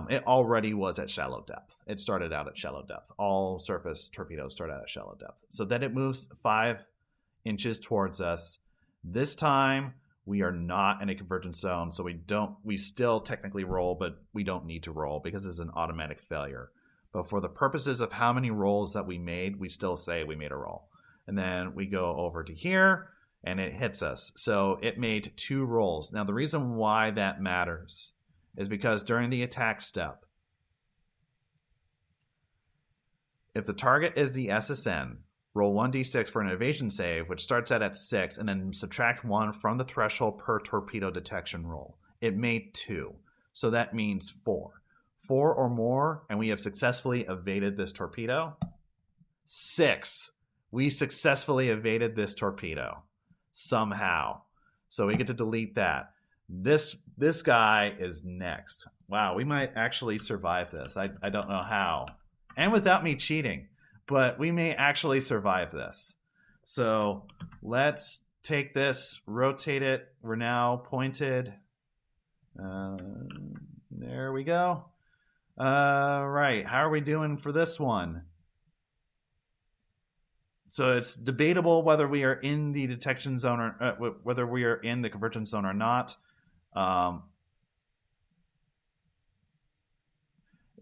It already was at shallow depth. It started out at shallow depth. All surface torpedoes start out at shallow depth. So then it moves 5 inches towards us. This time we are not in a convergence zone, so we still technically roll, but we don't need to roll because it's an automatic failure. But for the purposes of how many rolls that we made, we still say we made a roll. And then we go over to here and it hits us. So it made 2 rolls. Now the reason why that matters is because during the attack step, if the target is the SSN, roll 1d6 for an evasion save, which starts out at 6, and then subtract 1 from the threshold per torpedo detection roll. It made 2, so that means 4. 4 or more, and we have successfully evaded this torpedo. 6. We successfully evaded this torpedo somehow. So we get to delete that. This guy is next. Wow, we might actually survive this. I don't know how. And without me cheating. But we may actually survive this. So let's take this, rotate it. We're now pointed. There we go. Right, how are we doing for this one? So it's debatable whether we are in the detection zone or whether we are in the convergence zone or not.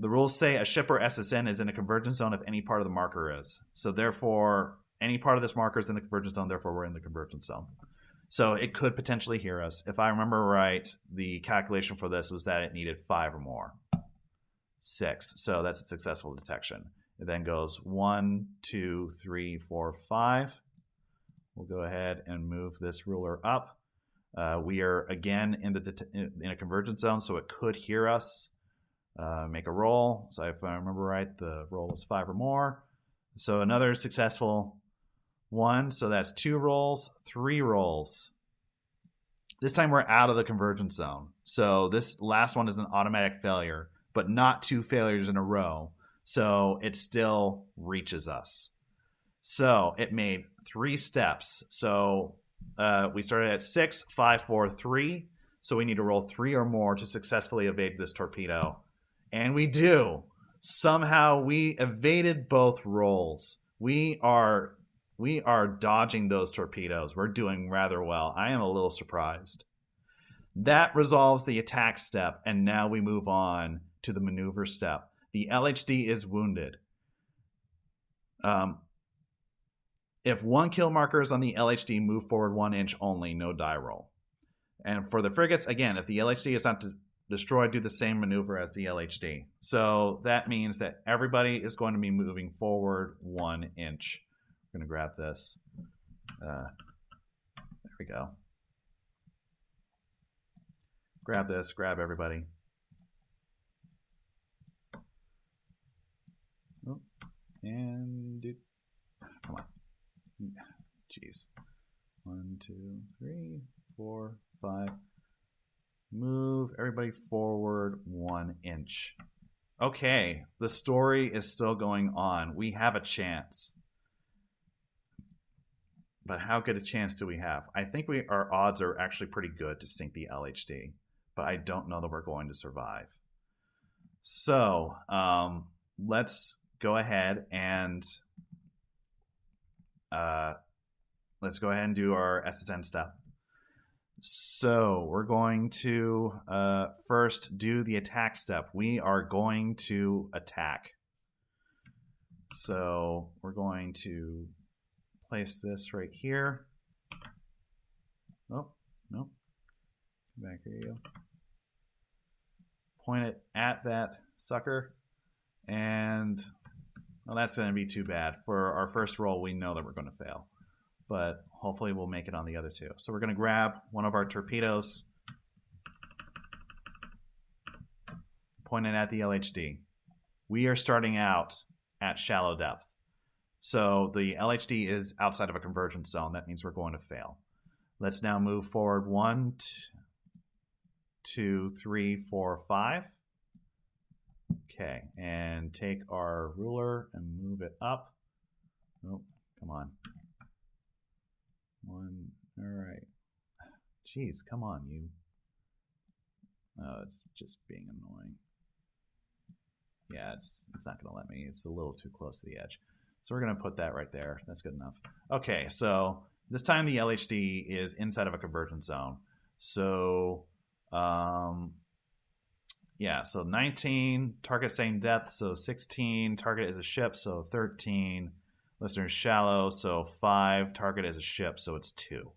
The rules say a ship or SSN is in a convergence zone if any part of the marker is. So therefore, any part of this marker is in the convergence zone, therefore we're in the convergence zone. So it could potentially hear us. If I remember right, the calculation for this was that it needed 5 or more. 6. So that's a successful detection. It then goes 1, 2, 3, 4, 5. We'll go ahead and move this ruler up. We are again in a convergence zone, so it could hear us. Make a roll. So if I remember right, the roll was 5 or more. So another successful one. So that's 2 rolls, 3 rolls. This time we're out of the convergence zone. So this last one is an automatic failure, but not 2 failures in a row. So it still reaches us. So it made 3 steps. So we started at 6, 5, 4, 3. So we need to roll 3 or more to successfully evade this torpedo. And we do. Somehow we evaded both rolls. We are dodging those torpedoes. We're doing rather well. I am a little surprised. That resolves the attack step, and now we move on to the maneuver step. The LHD is wounded. If 1 kill marker is on the LHD, move forward 1 inch only, no die roll. And for the frigates, again, if the LHD is not destroyed, do the same maneuver as the LHD. So that means that everybody is going to be moving forward 1 inch. I'm going to grab this. There we go. Grab this, grab everybody. Oh, and come on. Jeez. 1, 2, 3, 4, 5. Move everybody forward 1 inch. Okay, the story is still going on. We have a chance. But how good a chance do we have? I think our odds are actually pretty good to sink the LHD, but I don't know that we're going to survive. So let's go ahead and do our SSN step. So we're going to first do the attack step. We are going to attack. So we're going to place this right here. Oh, no. Back here you go. Point it at that sucker. And well, that's going to be too bad. For our first roll, we know that we're going to fail. But hopefully we'll make it on the other 2. So we're going to grab one of our torpedoes, point it at the LHD. We are starting out at shallow depth. So the LHD is outside of a convergence zone. That means we're going to fail. Let's now move forward 1, 2, 3, 4, 5. Okay, and take our ruler and move it up. Oh, come on. 1, all right. Jeez, come on, you. Oh, it's just being annoying. Yeah, it's not going to let me. It's a little too close to the edge. So we're going to put that right there. That's good enough. Okay, so this time the LHD is inside of a convergence zone. So, yeah, so 19, target same depth, so 16, target is a ship, so 13, listener shallow, so 5, target is a ship, so it's 2.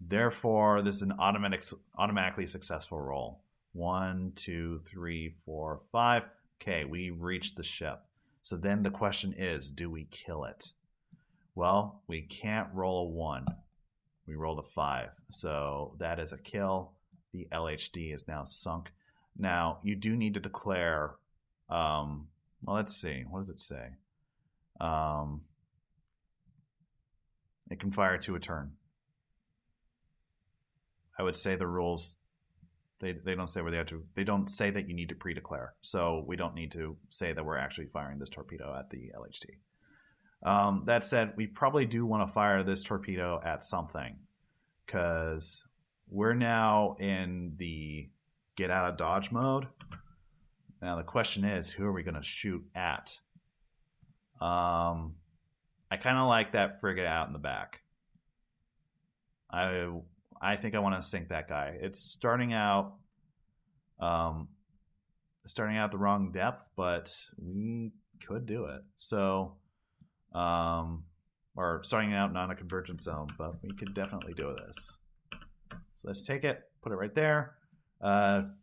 Therefore, this is an automatically successful roll. 1, 2, 3, 4, 5. Okay, we reached the ship. So then the question is, do we kill it? Well, we can't roll a 1. We rolled a 5. So that is a kill. The LHD is now sunk. Now, you do need to declare, well, let's see. What does it say? It can fire to a turn. I would say the rules, they don't say where they have to, they don't say that you need to pre-declare. So we don't need to say that we're actually firing this torpedo at the LHD. That said, we probably do want to fire this torpedo at something because we're now in the get out of dodge mode. Now the question is, who are we going to shoot at? I kind of like that frigate out in the back. I think I want to sink that guy. It's starting out the wrong depth, but we could do it. So, or starting out not a convergence zone, but we could definitely do this. So let's take it, put it right there.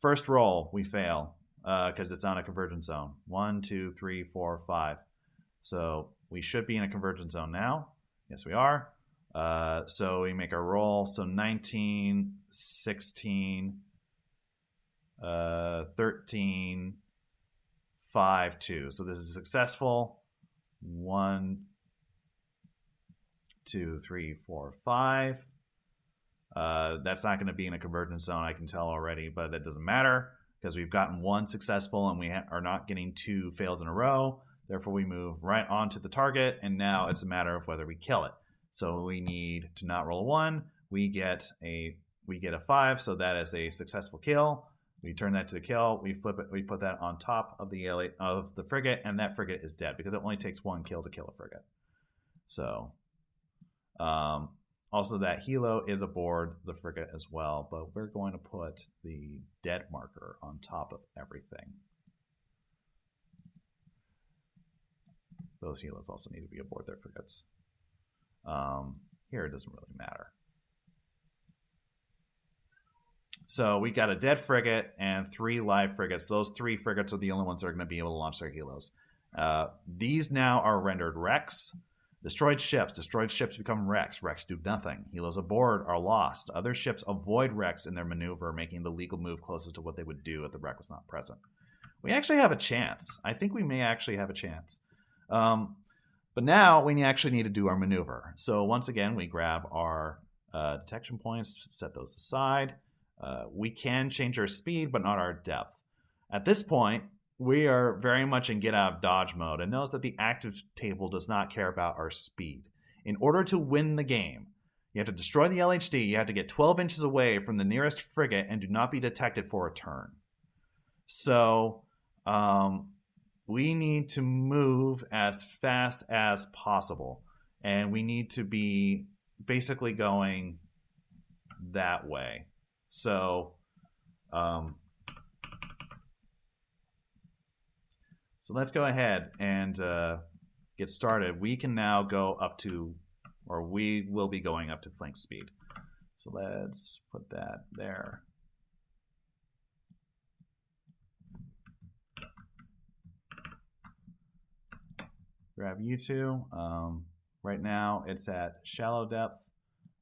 First roll, we fail because it's on a convergence zone. 1, 2, 3, 4, 5. So we should be in a convergence zone now. Yes, we are. So we make our roll. So 19, 16, 13, 5, 2. So this is successful. 1, 2, 3, 4, 5. That's not going to be in a convergence zone, I can tell already, but that doesn't matter because we've gotten 1 successful and we are not getting 2 fails in a row. Therefore, we move right onto the target, and now it's a matter of whether we kill it. So we need to not roll a 1. We get a 5, so that is a successful kill. We turn that to the kill. We flip it. We put that on top of the frigate, and that frigate is dead because it only takes 1 kill to kill a frigate. So, also that helo is aboard the frigate as well, but we're going to put the dead marker on top of everything. Those helos also need to be aboard their frigates. Here it doesn't really matter. So we got a dead frigate and 3 live frigates. Those 3 frigates are the only ones that are going to be able to launch their helos. These now are rendered wrecks. Destroyed ships become wrecks. Wrecks do nothing. Helos aboard are lost. Other ships avoid wrecks in their maneuver, making the legal move closest to what they would do if the wreck was not present. We actually have a chance. I think we may actually have a chance. But now we actually need to do our maneuver. So once again, we grab our detection points, set those aside. We can change our speed, but not our depth. At this point, we are very much in get out of dodge mode, and notice that the active table does not care about our speed. In order to win the game, you have to destroy the LHD, you have to get 12 inches away from the nearest frigate, and do not be detected for a turn. So, we need to move as fast as possible, and we need to be basically going that way. So, so let's go ahead and get started. We can now go up to, or we will be going up to flank speed. So let's put that there. Grab you two. Right now it's at shallow depth,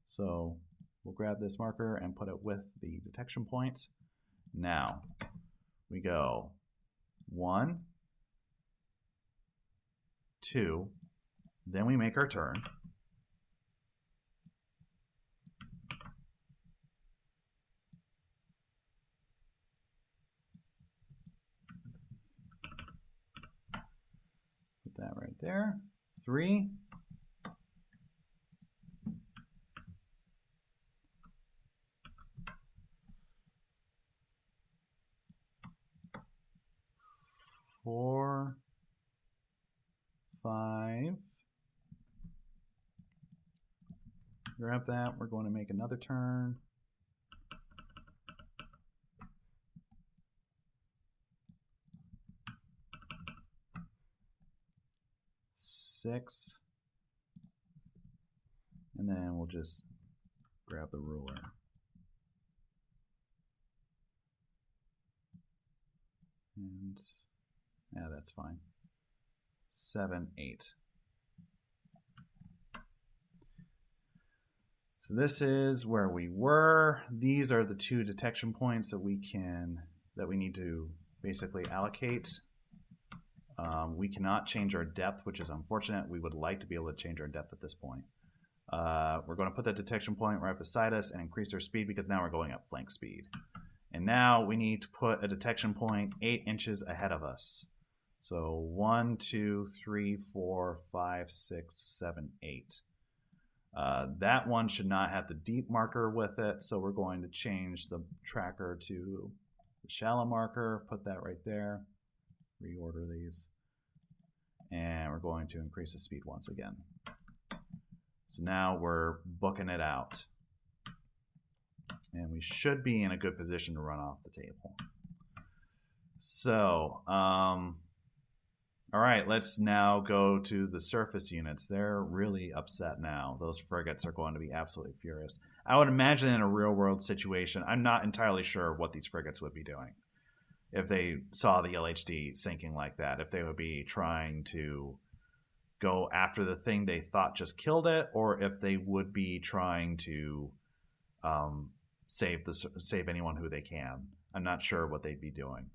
so we'll grab this marker and put it with the detection points. Now we go 1, 2, then we make our turn. there. 3. 4, 5. Grab that. We're going to make another turn. 6. And then we'll just grab the ruler. And yeah, that's fine. 7, 8. So this is where we were. These are the 2 detection points that we need to basically allocate. We cannot change our depth, which is unfortunate. We would like to be able to change our depth at this point. We're going to put that detection point right beside us and increase our speed because now we're going up flank speed. And now we need to put a detection point 8 inches ahead of us. So 1, 2, 3, 4, 5, 6, 7, 8. That one should not have the deep marker with it, so we're going to change the tracker to the shallow marker, put that right there, reorder these, and we're going to increase the speed once again. So now we're booking it out. And we should be in a good position to run off the table. So, all right, let's now go to the surface units. They're really upset now. Those frigates are going to be absolutely furious. I would imagine in a real-world situation, I'm not entirely sure what these frigates would be doing if they saw the LHD sinking like that, if they would be trying to go after the thing they thought just killed it, or if they would be trying to save anyone who they can. I'm not sure what they'd be doing.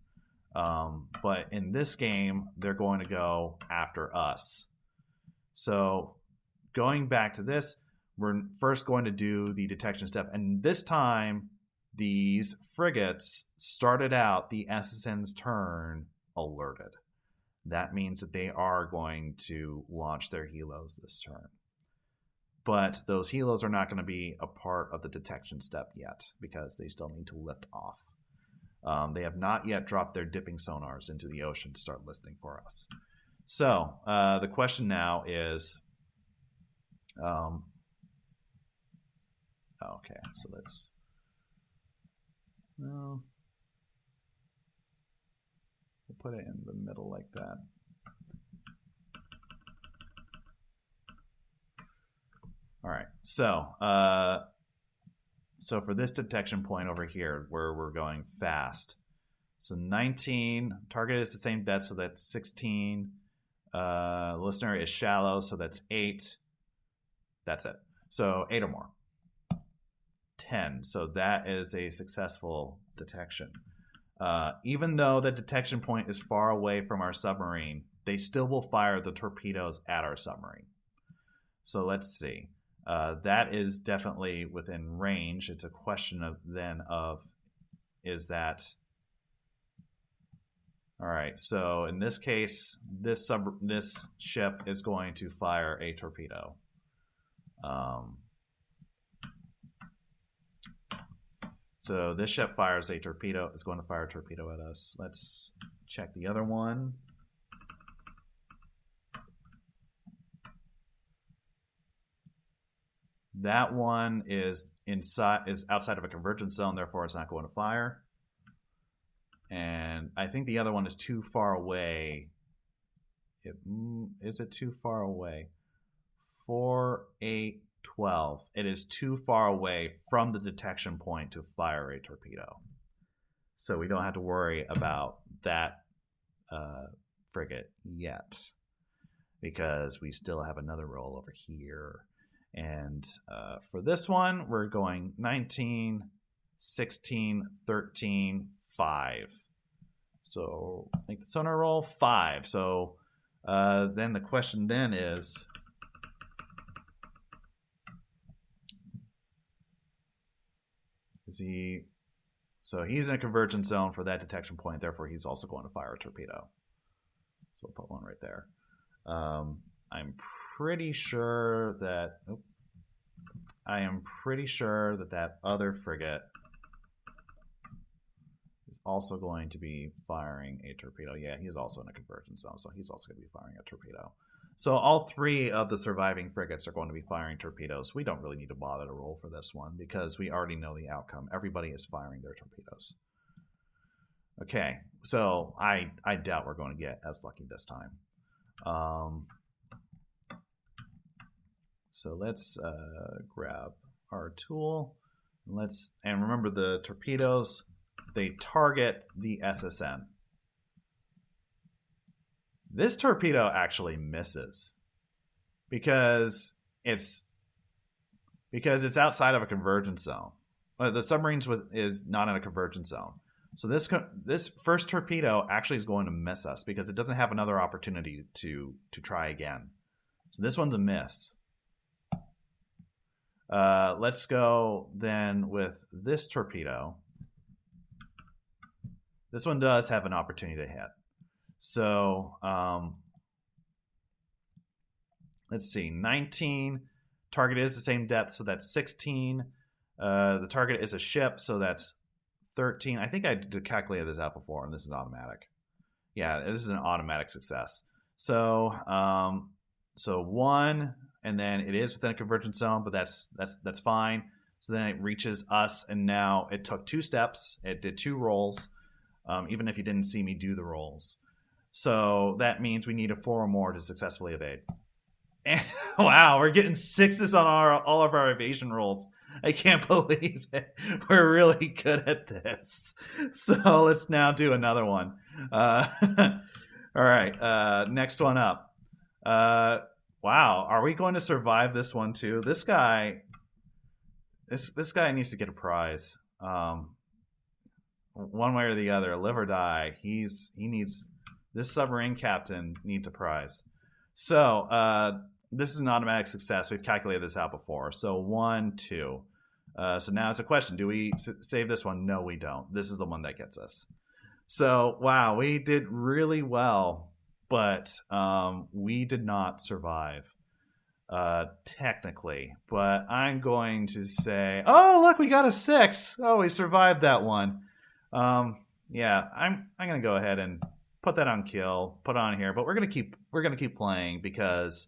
But in this game, they're going to go after us. So going back to this, we're first going to do the detection step. And this time, these frigates started out the SSN's turn alerted. That means that they are going to launch their helos this turn. But those helos are not going to be a part of the detection step yet because they still need to lift off. They have not yet dropped their dipping sonars into the ocean to start listening for us. So the question now is, okay, so let's, well, we'll put it in the middle like that. All right, so so for this detection point over here, where we're going fast, so 19, target is the same depth, so that's 16. Listener is shallow, so that's 8. That's it. So 8 or more. 10, so that is a successful detection. Even though the detection point is far away from our submarine, they still will fire the torpedoes at our submarine. So let's see. That is definitely within range. It's a question of is that, all right, so in this case, this ship is going to fire a torpedo. So this ship fires a torpedo. It's going to fire a torpedo at us. Let's check the other one. That one is outside of a convergence zone, therefore it's not going to fire. And I think the other one is too far away. Is it too far away? 4, 8, 12. It is too far away from the detection point to fire a torpedo. So we don't have to worry about that frigate yet, because we still have another roll over here. And for this one, we're going 19, 16, 13, 5. So make the sonar roll 5. So then the question then is, so he's in a convergence zone for that detection point, therefore he's also going to fire a torpedo. So we'll put one right there. I'm pretty sure that that other frigate is also going to be firing a torpedo. Yeah, he's also in a conversion zone, so he's also going to be firing a torpedo. So all 3 of the surviving frigates are going to be firing torpedoes. We don't really need to bother to roll for this one because we already know the outcome. Everybody is firing their torpedoes. Okay, so I doubt we're going to get as lucky this time. So let's grab our tool. And remember the torpedoes, they target the SSN. This torpedo actually misses because it's outside of a convergence zone. The submarines is not in a convergence zone. So this first torpedo actually is going to miss us because it doesn't have another opportunity to try again. So this one's a miss. Let's go then with this torpedo. This one does have an opportunity to hit. So let's see, 19. Target is the same depth, so that's 16. The target is a ship, so that's 13. I think I calculated this out before, and this is automatic. Yeah, this is an automatic success. So so 1, and then it is within a convergence zone, but that's fine. So then it reaches us, and now it took 2 steps. It did 2 rolls, even if you didn't see me do the rolls. So that means we need a 4 or more to successfully evade. And, wow, we're getting 6s on all of our evasion rolls. I can't believe it. We're really good at this. So let's now do another one. All right, next one up. Wow, are we going to survive this one too? This guy needs to get a prize. One way or the other, live or die. This submarine captain needs a prize. So this is an automatic success. We've calculated this out before. So 1, 2. So now it's a question. Do we save this one? No, we don't. This is the one that gets us. So, wow, we did really well, but we did not survive technically. But I'm going to say, oh, look, we got a 6. Oh, we survived that one. Yeah, I'm going to go ahead and put that on kill, put it on here, but we're going to keep playing because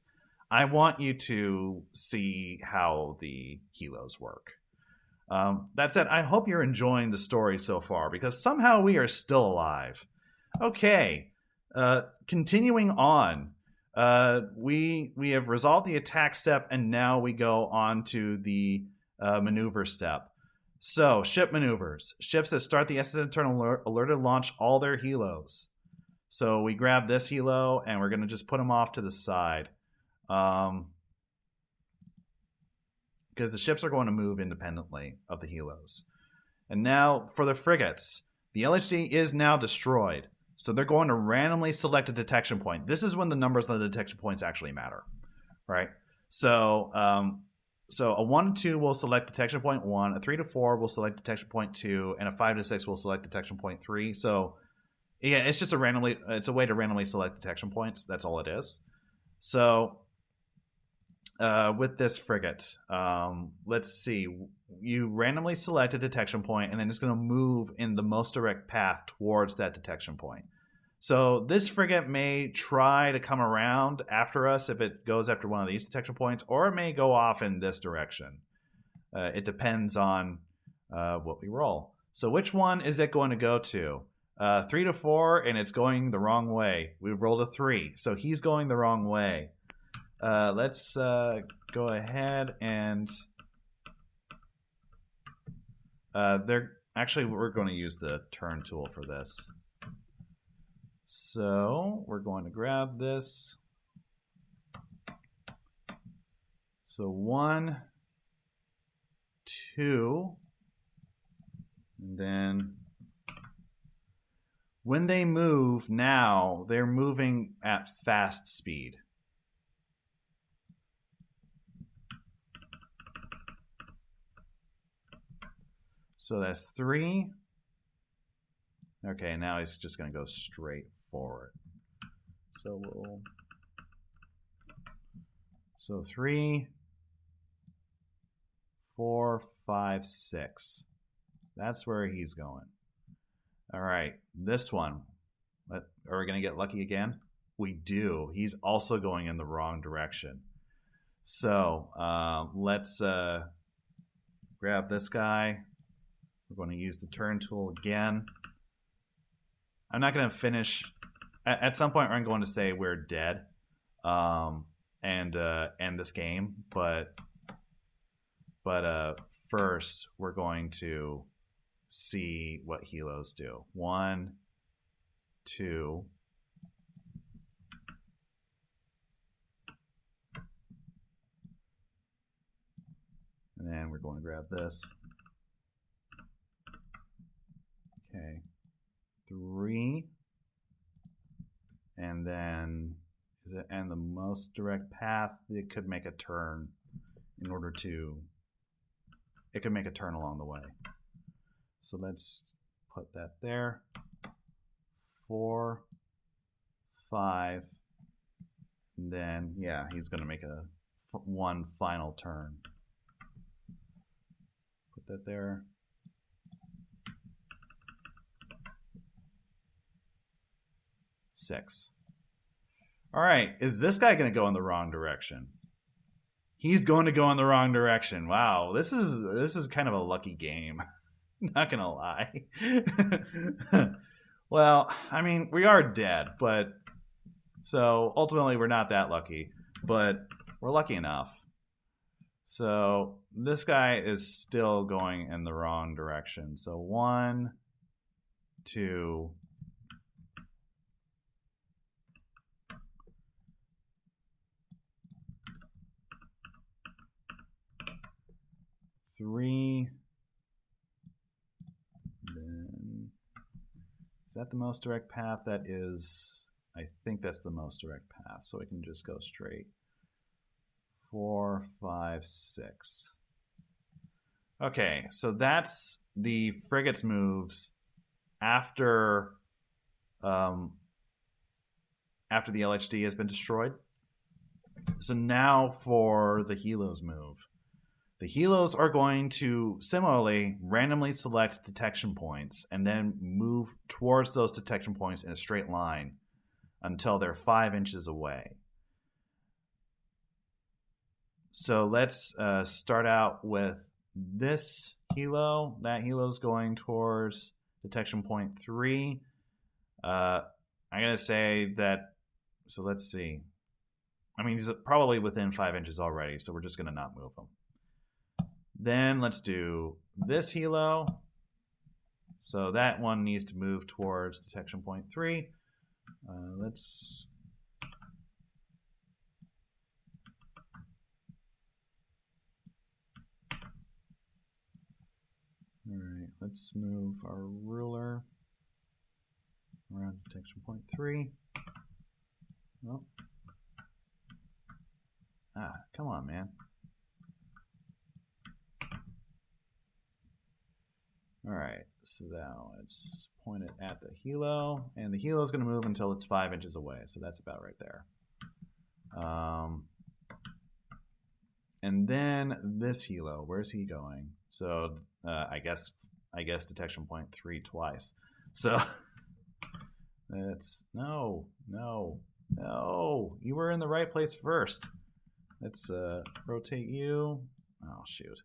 I want you to see how the helos work. That said, I hope you're enjoying the story so far because somehow we are still alive. Okay, continuing on. We have resolved the attack step, and now we go on to the maneuver step. So, ship maneuvers. Ships that start the SSN turn alerted launch all their helos. So we grab this helo, and we're going to just put them off to the side. Because the ships are going to move independently of the helos. And now for the frigates. The LHD is now destroyed. So they're going to randomly select a detection point. This is when the numbers of the detection points actually matter. Right? So a 1 to 2 will select detection point 1. A 3 to 4 will select detection point 2. And a 5 to 6 will select detection point 3. So yeah, it's just it's a way to randomly select detection points. That's all it is. So with this frigate, let's see. You randomly select a detection point, and then it's going to move in the most direct path towards that detection point. So this frigate may try to come around after us if it goes after one of these detection points, or it may go off in this direction. It depends on what we roll. So which one is it going to go to? 3 to 4, and it's going the wrong way. We rolled a 3, so he's going the wrong way. Let's go ahead and we're going to use the turn tool for this. So we're going to grab this. So 1, 2, and then when they move now, they're moving at fast speed. So that's 3. Okay, now he's just going to go straight forward. So we'll So 3, 4, 5, 6. That's where he's going. All right, this one. Are we going to get lucky again? We do. He's also going in the wrong direction. So let's grab this guy. We're going to use the turn tool again. I'm not going to finish. At some point, I'm going to say we're dead and end this game. But first, we're going to see what helos do. 1, 2. And then we're going to grab this. Okay. 3. And then is it and the most direct path? It could make a turn in order to. It could make a turn along the way. So let's put that there. 4, 5. And then yeah, he's going to make one final turn. Put that there. 6. All right, is this guy going to go in the wrong direction? He's going to go in the wrong direction. Wow, this is kind of a lucky game. Not going to lie. Well, I mean, we are dead, but so ultimately we're not that lucky, but we're lucky enough. So this guy is still going in the wrong direction. So 1, 2. 3. Then is that the most direct path? That is, I think that's the most direct path. So we can just go straight. 4, 5, 6. Okay, so that's the frigates moves after the LHD has been destroyed. So now for the helos move. The helos are going to similarly randomly select detection points and then move towards those detection points in a straight line until they're 5 inches away. So let's start out with this helo. That helo's going towards detection point 3. I'm going to say that, so let's see. I mean, he's probably within 5 inches already, so we're just going to not move him. Then let's do this helo. So that one needs to move towards detection point 3. Let's all right, let's move our ruler around detection point 3. Oh. Come on, man. All right, so now let's point it at the helo, and the helo is going to move until it's 5 inches away, so that's about right there. And then this helo, where's he going? So I guess detection point 3 twice. So that's no. You were in the right place first. Let's rotate you. Oh shoot.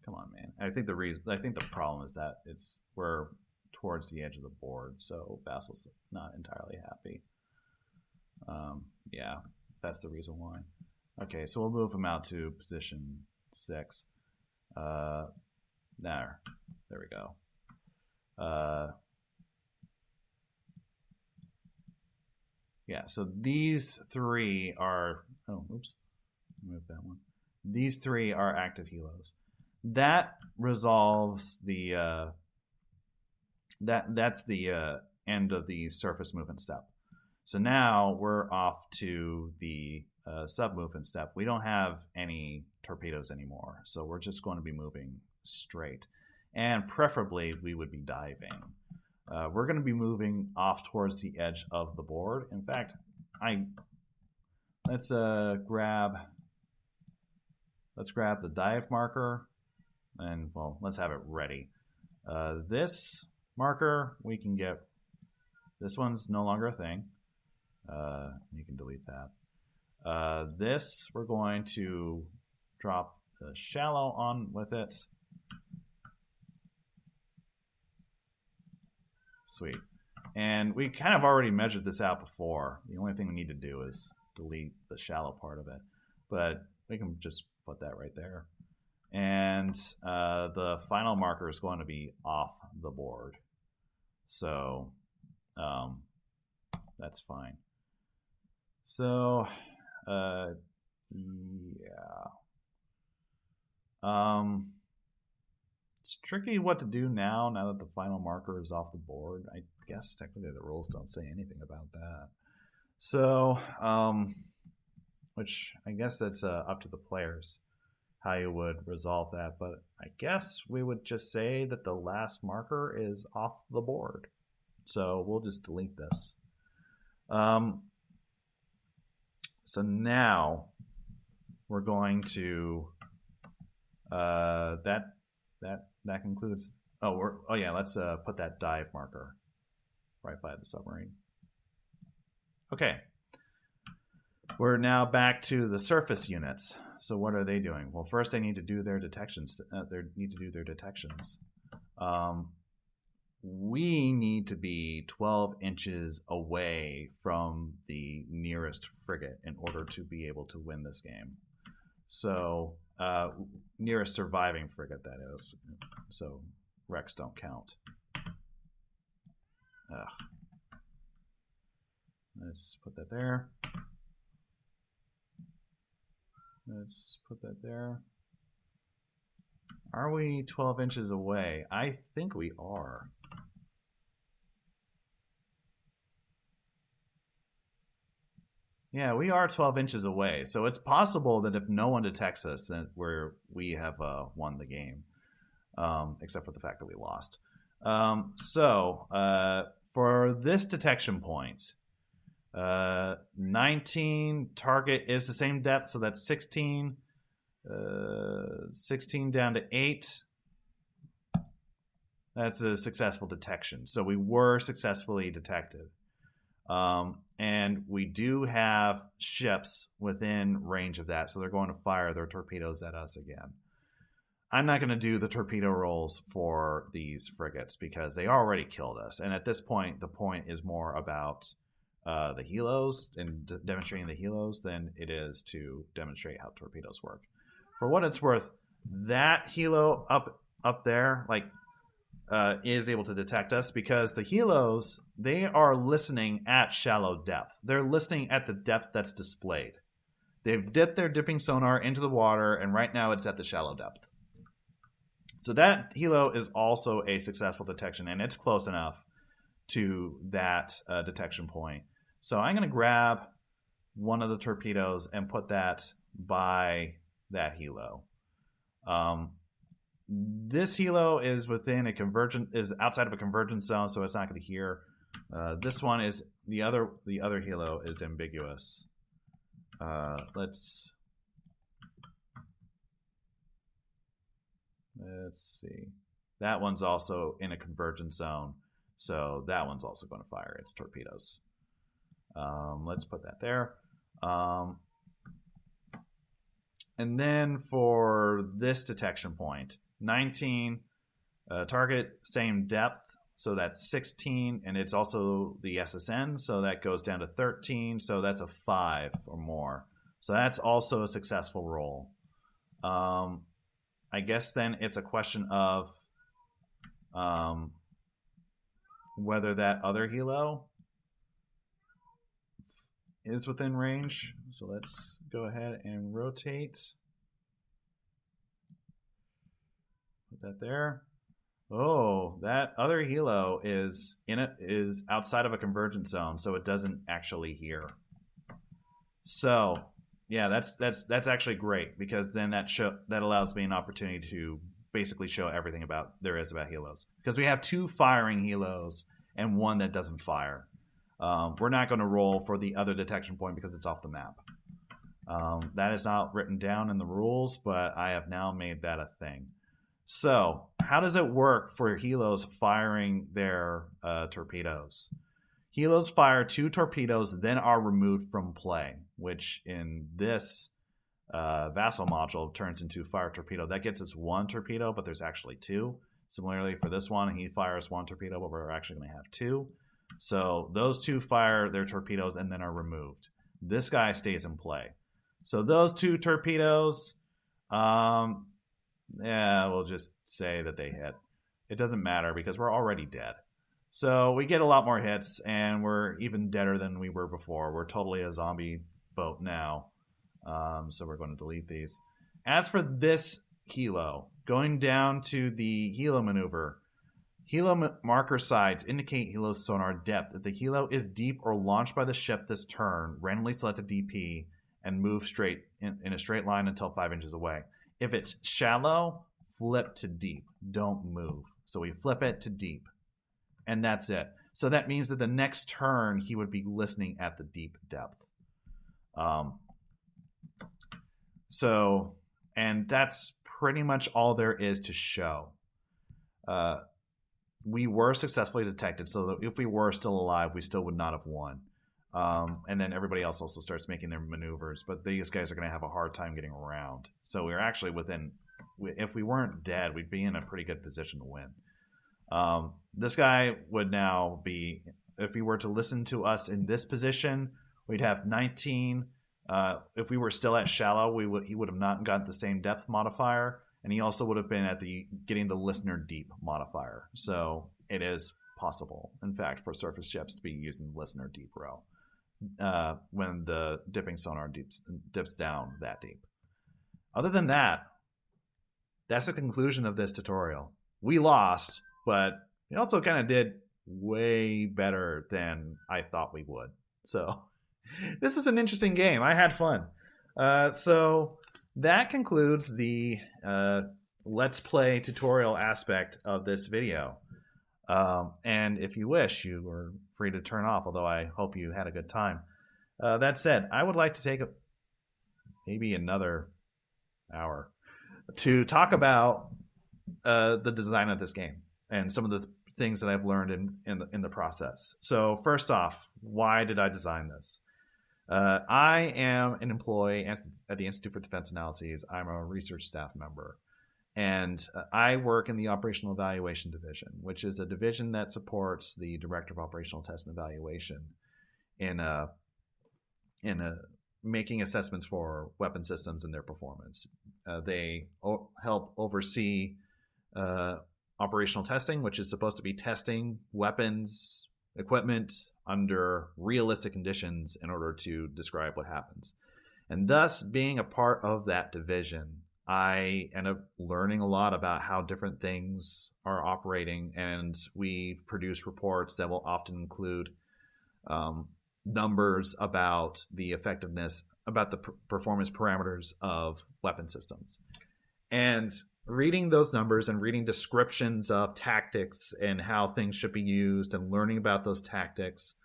Come on, man. I think the problem is that we're towards the edge of the board, so Vassal's not entirely happy. Yeah, that's the reason why. Okay, so we'll move him out to position 6. There we go. Yeah, so these 3 are. Oh, oops, move that one. These 3 are active helos. That resolves the that's the end of the surface movement step. So now we're off to the sub movement step. We don't have any torpedoes anymore, so we're just going to be moving straight, and preferably we would be diving. we're going to be moving off towards the edge of the board. In fact, let's grab the dive marker, and well, let's have it ready. This marker, we can get. This one's no longer a thing. You can delete that. This, we're going to drop the shallow on with it. Sweet. And we kind of already measured this out before. The only thing we need to do is delete the shallow part of it. But we can just put that right there. And the final marker is going to be off the board. So that's fine. So, yeah. It's tricky what to do now that the final marker is off the board. I guess technically the rules don't say anything about that. So, which I guess that's up to the players how you would resolve that. But I guess we would just say that the last marker is off the board. So we'll just delete this. So now we're going to that concludes. Oh yeah, let's put that dive marker right by the submarine. Okay, we're now back to the surface units. So what are they doing? Well, first they need to do their detections. We need to be 12 inches away from the nearest frigate in order to be able to win this game. So, nearest surviving frigate, that is. So, wrecks don't count. Let's put that there. Let's put that there. Are we 12 inches away? I think we are. Yeah, we are 12 inches away. So it's possible that if no one detects us, then we have won the game, except for the fact that we lost. For this detection point, 19 target is the same depth, so that's 16. 16 down to 8. That's a successful detection. So we were successfully detected. And we do have ships within range of that, so they're going to fire their torpedoes at us again. I'm not going to do the torpedo rolls for these frigates because they already killed us. And at this point, the point is more about the helos and demonstrating the helos than it is to demonstrate how torpedoes work. For what it's worth, that helo up there, is able to detect us because the helos, they are listening at shallow depth. They're listening at the depth that's displayed. They've dipped their dipping sonar into the water, and right now it's at the shallow depth. So that helo is also a successful detection, and it's close enough to that detection point. So I'm going to grab one of the torpedoes and put that by that helo. This helo is within is outside of a convergence zone, so it's not going to hear. This one is the other helo is ambiguous. Let's see. That one's also in a convergence zone, so that one's also going to fire its torpedoes. Let's put that there. And then for this detection point, 19, target, same depth, so that's 16, and it's also the SSN, so that goes down to 13, so that's a 5 or more. So that's also a successful roll. I guess then it's a question of whether that other helo is within range. So let's go ahead and rotate. Put that there. Oh, that other helo is outside of a convergence zone, so it doesn't actually hear. So yeah, that's actually great because then that allows me an opportunity to basically show everything there is about helos, because we have 2 firing helos and one that doesn't fire. We're not going to roll for the other detection point because it's off the map. That is not written down in the rules, but I have now made that a thing. So, how does it work for helos firing their torpedoes? Helos fire 2 torpedoes, then are removed from play, which in this vassal module turns into fire torpedo. That gets us 1 torpedo, but there's actually 2. Similarly, for this one, he fires 1 torpedo, but we're actually going to have 2. So those 2 fire their torpedoes and then are removed. This guy stays in play. So those 2 torpedoes, we'll just say that they hit. It doesn't matter because we're already dead. So we get a lot more hits, and we're even deader than we were before. We're totally a zombie boat now. So we're going to delete these. As for this helo, going down to the helo maneuver, helo marker sides indicate helo's sonar depth. If the helo is deep or launched by the ship this turn, randomly select a DP and move straight in a straight line until 5 inches away. If it's shallow, flip to deep. Don't move. So we flip it to deep. And that's it. So that means that the next turn, he would be listening at the deep depth. And that's pretty much all there is to show. We were successfully detected, so that if we were still alive, we still would not have won. And then everybody else also starts making their maneuvers, but these guys are going to have a hard time getting around. So we're actually if we weren't dead, we'd be in a pretty good position to win. This guy would now be, if he were to listen to us in this position, we'd have 19. If we were still at shallow, he would have not got the same depth modifier, and he also would have been at getting the listener deep modifier. So it is possible, in fact, for surface ships to be using listener deep row when the dipping sonar dips down that deep. Other than that, that's the conclusion of this tutorial. We lost, but we also kind of did way better than I thought we would. So this is an interesting game. I had fun. So that concludes the Let's Play tutorial aspect of this video. And if you wish, you are free to turn off, although I hope you had a good time. That said, I would like to take maybe another hour to talk about the design of this game and some of the things that I've learned in the process. So first off, why did I design this? I am an employee at the Institute for Defense Analyses. I'm a research staff member. And I work in the Operational Evaluation Division, which is a division that supports the Director of Operational Test and Evaluation in making assessments for weapon systems and their performance. They help oversee operational testing, which is supposed to be testing weapons, equipment under realistic conditions in order to describe what happens. And thus, being a part of that division, I end up learning a lot about how different things are operating, and we produce reports that will often include numbers about the effectiveness, about the performance parameters of weapon systems. And reading those numbers and reading descriptions of tactics and how things should be used and learning about those tactics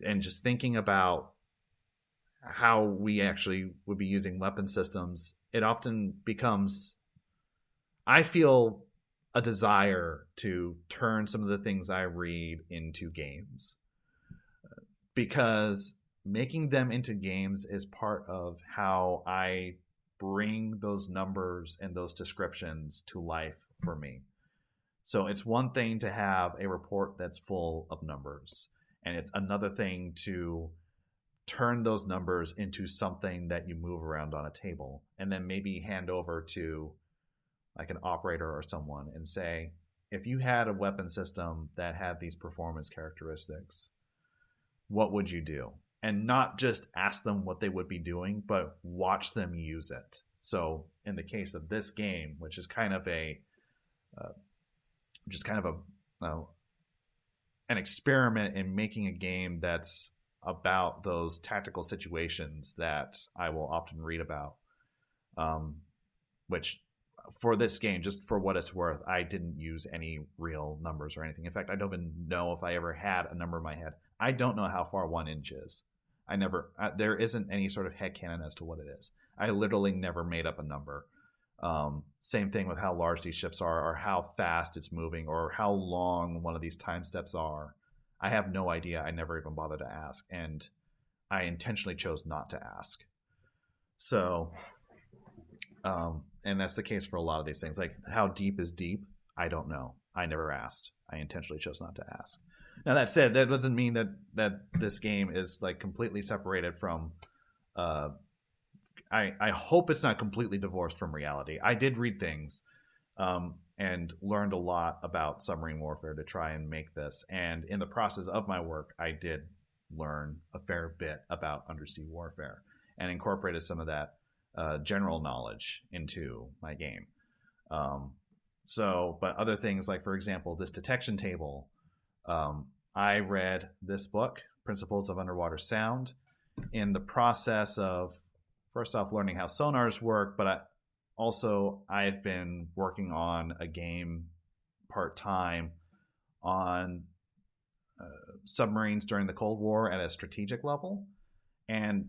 and just thinking about how we actually would be using weapon systems, it often becomes, I feel, a desire to turn some of the things I read into games. Because making them into games is part of how I bring those numbers and those descriptions to life for me. So it's one thing to have a report that's full of numbers, and it's another thing to turn those numbers into something that you move around on a table and then maybe hand over to like an operator or someone and say, if you had a weapon system that had these performance characteristics, what would you do? And not just ask them what they would be doing, but watch them use it. So in the case of this game, which is kind of an experiment in making a game that's about those tactical situations that I will often read about, which for this game, just for what it's worth, I didn't use any real numbers or anything. In fact, I don't even know if I ever had a number in my head. I don't know how far 1 inch is. There isn't any sort of headcanon as to what it is. I literally never made up a number. Same thing with how large these ships are, or how fast it's moving, or how long one of these time steps are. I have no idea. I never even bothered to ask, and I intentionally chose not to ask. So, and that's the case for a lot of these things. Like, how deep is deep? I don't know. I never asked. I intentionally chose not to ask. Now, that said, that doesn't mean that this game is like completely separated from. I hope it's not completely divorced from reality. I did read things and learned a lot about submarine warfare to try and make this. And in the process of my work, I did learn a fair bit about undersea warfare and incorporated some of that general knowledge into my game. But other things like, for example, this detection table. I read this book, Principles of Underwater Sound, in the process of, first off, learning how sonars work, but I've been working on a game part-time on submarines during the Cold War at a strategic level, and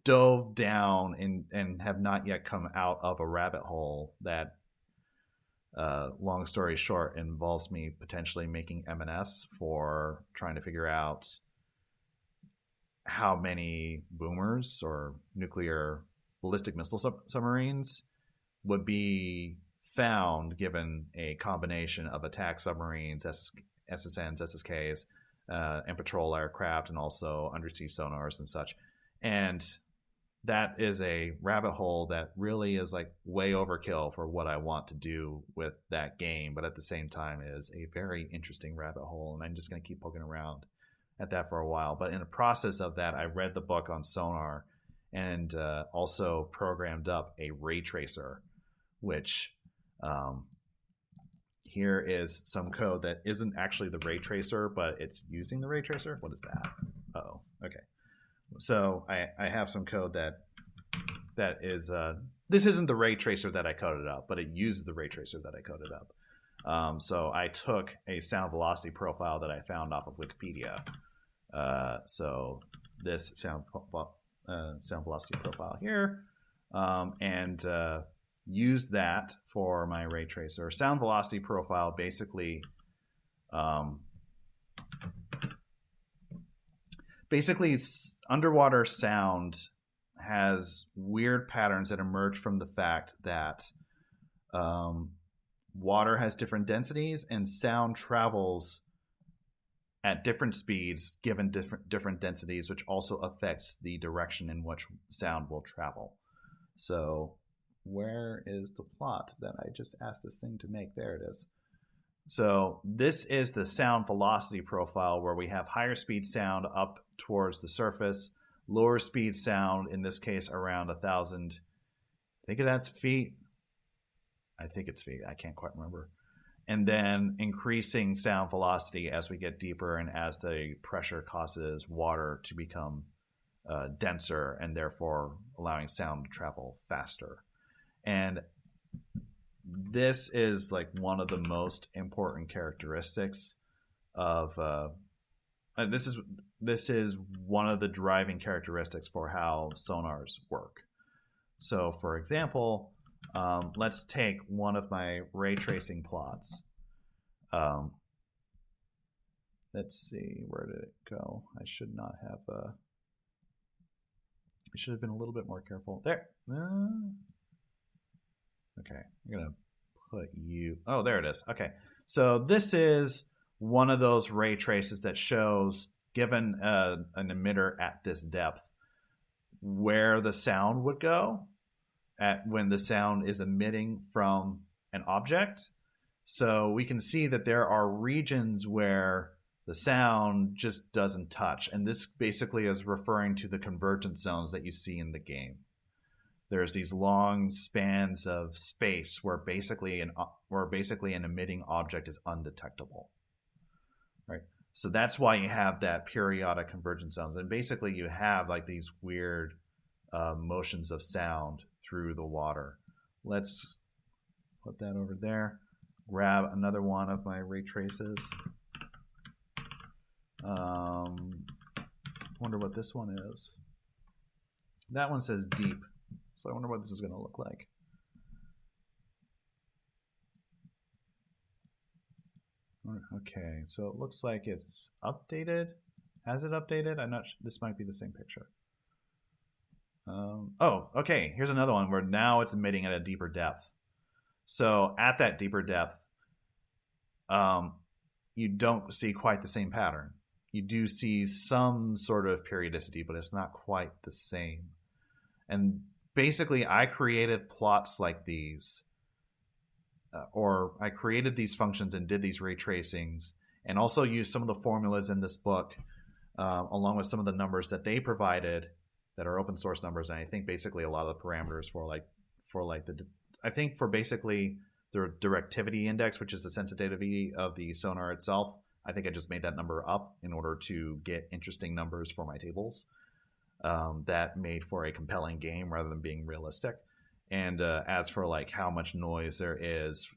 dove down and have not yet come out of a rabbit hole that, long story short, involves me potentially making M&S for trying to figure out how many boomers or nuclear ballistic missile submarines would be found given a combination of attack submarines, SSNs, SSKs, and patrol aircraft, and also undersea sonars and such. And that is a rabbit hole that really is like way overkill for what I want to do with that game, but at the same time is a very interesting rabbit hole, and I'm just going to keep poking around at that for a while. But in the process of that, I read the book on sonar and also programmed up a ray tracer, which here is some code that isn't actually the ray tracer, but it's using the ray tracer. What is that? Uh-oh. Okay. So I have some code that is this isn't the ray tracer that I coded up, but it uses the ray tracer that I coded up. So I took a sound velocity profile that I found off of Wikipedia. So this sound velocity profile here, and use that for my ray tracer. Sound velocity profile basically underwater sound has weird patterns that emerge from the fact that water has different densities and sound travels at different speeds given different densities, which also affects the direction in which sound will travel. So where is the plot that I just asked this thing to make? There it is. So this is the sound velocity profile, where we have higher speed sound up towards the surface, lower speed sound, in this case around 1,000. I think that's feet. I think it's feet. I can't quite remember. And then increasing sound velocity as we get deeper and as the pressure causes water to become denser, and therefore allowing sound to travel faster. And this is like one of the most important characteristics of this is one of the driving characteristics for how sonars work. So for example, let's take one of my ray tracing plots. Let's see, where did it go? I should not have I should have been a little bit more careful. There. Okay, I'm gonna put you. Oh, there it is. Okay, so this is one of those ray traces that shows, given an emitter at this depth, where the sound would go when the sound is emitting from an object. So we can see that there are regions where the sound just doesn't touch, and this basically is referring to the convergence zones that you see in the game. There's these long spans of space where basically an emitting object is undetectable, right? So that's why you have that periodic convergence zones, and basically you have like these weird motions of sound through the water. Let's put that over there. Grab another one of my ray traces. Wonder what this one is. That one says deep, so I wonder what this is going to look like. Okay, so it looks like it's updated. Has it updated? I'm not sure. This might be the same picture. Oh, okay. Here's another one where now it's emitting at a deeper depth. So at that deeper depth, you don't see quite the same pattern. You do see some sort of periodicity, but it's not quite the same. And basically, I created plots like these, or I created these functions and did these ray tracings, and also used some of the formulas in this book, along with some of the numbers that they provided that are open source numbers. And I think basically a lot of the parameters for basically the directivity index, which is the sensitivity of the sonar itself. I think I just made that number up in order to get interesting numbers for my tables that made for a compelling game rather than being realistic. And as for like how much noise there is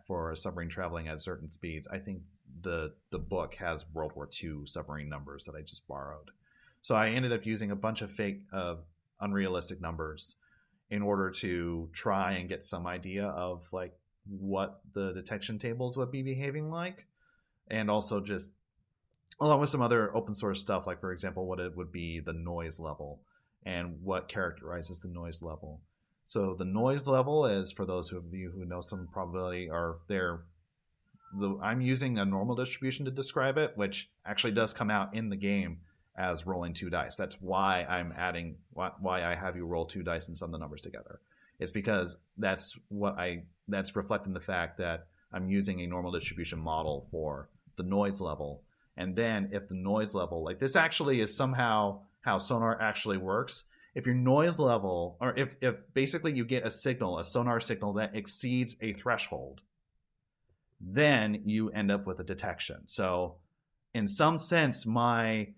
for a submarine traveling at certain speeds, I think the book has World War II submarine numbers that I just borrowed. So I ended up using a bunch of fake, unrealistic numbers in order to try and get some idea of like what the detection tables would be behaving like. And also just along with some other open source stuff, like for example, what it would be the noise level and what characterizes the noise level. So the noise level is, for those of you who know some probability, I'm using a normal distribution to describe it, which actually does come out in the game as rolling 2 dice. That's why why I have you roll 2 dice and sum the numbers together. It's because that's reflecting the fact that I'm using a normal distribution model for the noise level. And then if the noise level, like this actually is somehow how sonar actually works. If your noise level, or if basically you get a sonar signal that exceeds a threshold, then you end up with a detection. So in some sense, my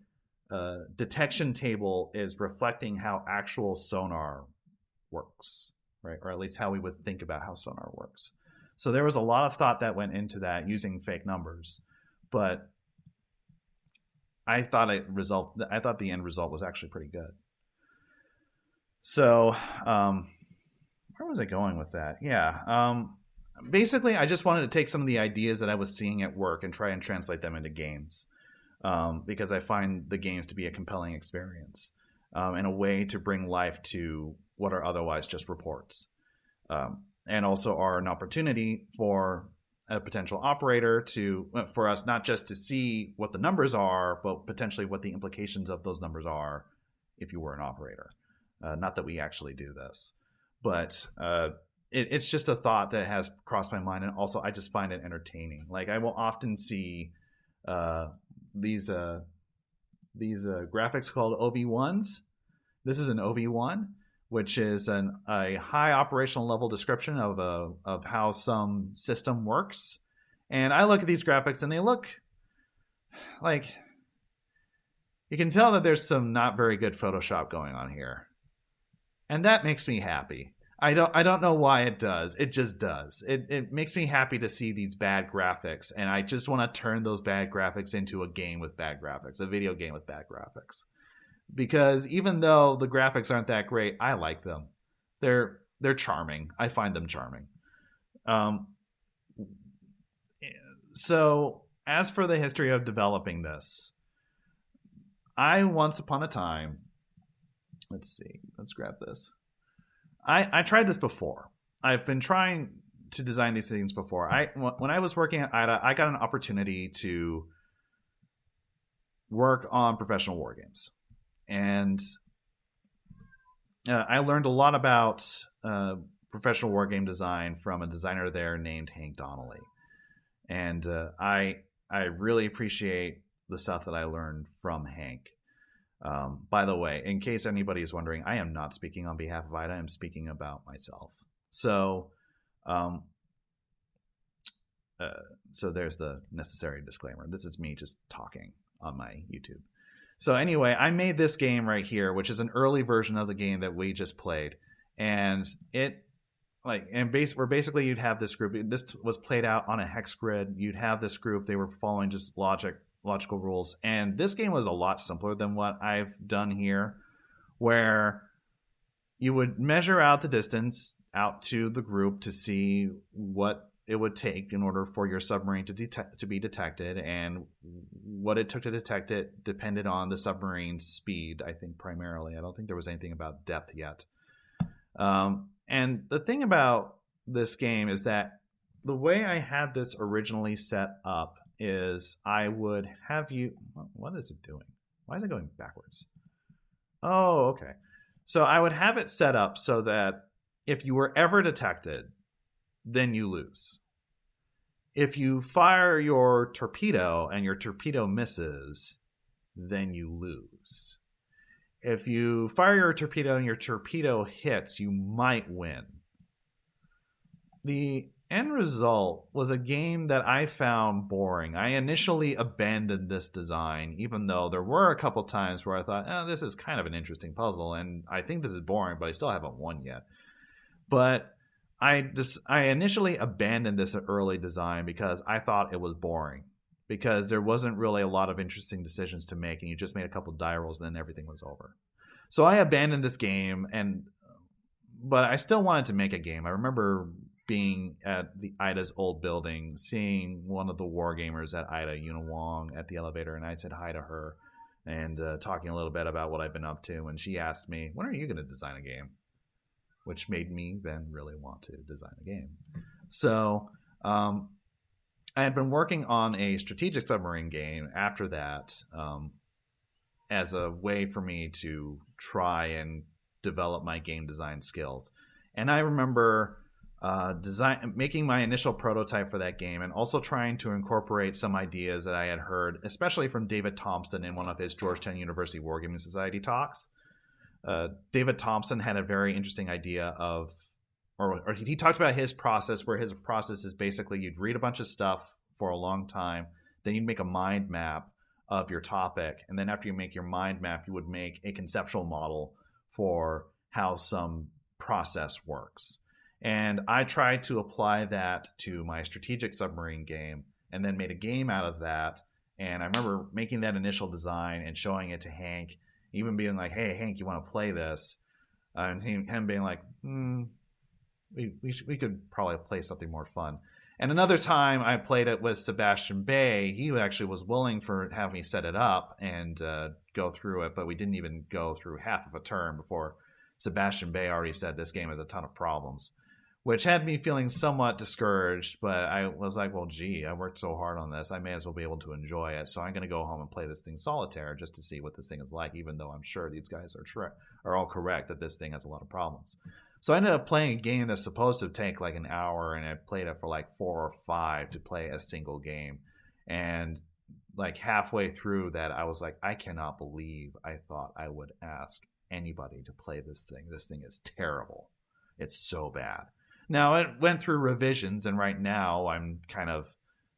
detection table is reflecting how actual sonar works, right? Or at least how we would think about how sonar works. So there was a lot of thought that went into that using fake numbers, but I thought the end result was actually pretty good. So where was I going with that? Yeah. Basically, I just wanted to take some of the ideas that I was seeing at work and try and translate them into games, because I find the games to be a compelling experience and a way to bring life to what are otherwise just reports, and also are an opportunity for a potential operator for us not just to see what the numbers are, but potentially what the implications of those numbers are if you were an operator. Not that we actually do this, but it's just a thought that has crossed my mind, and also I just find it entertaining. Like I will often see these graphics called OV1s. This is an OV1, which is a high operational level description of how some system works. And I look at these graphics and they look like, you can tell that there's some not very good Photoshop going on here. And that makes me happy. I don't know why it does. It just does. It makes me happy to see these bad graphics, and I just want to turn those bad graphics into a game with bad graphics, a video game with bad graphics. Because even though the graphics aren't that great, I like them. They're charming. I find them charming. So as for the history of developing this, I once upon a time, let's grab this. I tried this before. I've been trying to design these things before. When I was working at IDA, I got an opportunity to work on professional war games. And I learned a lot about professional war game design from a designer there named Hank Donnelly. And I really appreciate the stuff that I learned from Hank. By the way, in case anybody is wondering, I am not speaking on behalf of IDA. I'm speaking about myself. So there's the necessary disclaimer. This is me just talking on my YouTube. So anyway, I made this game right here, which is an early version of the game that we just played. And it where basically you'd have this group. This was played out on a hex grid. You'd have this group. They were following just logical rules. And this game was a lot simpler than what I've done here, where you would measure out the distance out to the group to see what it would take in order for your submarine to be detected, and what it took to detect it depended on the submarine's speed, I think, primarily. I don't think there was anything about depth yet. And the thing about this game is that the way I had this originally set up is I would have you... What is it doing? Why is it going backwards? Oh, okay. So I would have it set up so that if you were ever detected, then you lose. If you fire your torpedo and your torpedo misses, then you lose. If you fire your torpedo and your torpedo hits, you might win. The end result was a game that I found boring. I initially abandoned this design, even though there were a couple times where I thought, oh, this is kind of an interesting puzzle, and I think this is boring, but I still haven't won yet. But I initially abandoned this early design because I thought it was boring, because there wasn't really a lot of interesting decisions to make, and you just made a couple die rolls and then everything was over. So I abandoned this game, but I still wanted to make a game. I remember being at the IDA's old building, seeing one of the wargamers at IDA, Una Wong, at the elevator, and I said hi to her and talking a little bit about what I've been up to. And she asked me, when are you going to design a game? Which made me then really want to design a game. So I had been working on a strategic submarine game after that, as a way for me to try and develop my game design skills. And I remember making my initial prototype for that game, and also trying to incorporate some ideas that I had heard, especially from David Thompson in one of his Georgetown University Wargaming Society talks. David Thompson had a very interesting idea of, or he talked about his process, where his process is basically you'd read a bunch of stuff for a long time, then you'd make a mind map of your topic, and then after you make your mind map, you would make a conceptual model for how some process works. And I tried to apply that to my strategic submarine game, and then made a game out of that. And I remember making that initial design and showing it to Hank, even being like, hey, Hank, you want to play this? And him being like, we could probably play something more fun. And another time I played it with Sebastian Bay. He actually was willing for have me set it up and go through it, but we didn't even go through half of a turn before Sebastian Bay already said this game has a ton of problems, which had me feeling somewhat discouraged. But I was like, well, gee, I worked so hard on this, I may as well be able to enjoy it. So I'm going to go home and play this thing solitaire just to see what this thing is like, even though I'm sure these guys are all correct that this thing has a lot of problems. So I ended up playing a game that's supposed to take like an hour, and I played it for like 4 or 5 to play a single game. And like halfway through that, I was like, I cannot believe I thought I would ask anybody to play this thing. This thing is terrible. It's so bad. Now, it went through revisions, and right now I'm kind of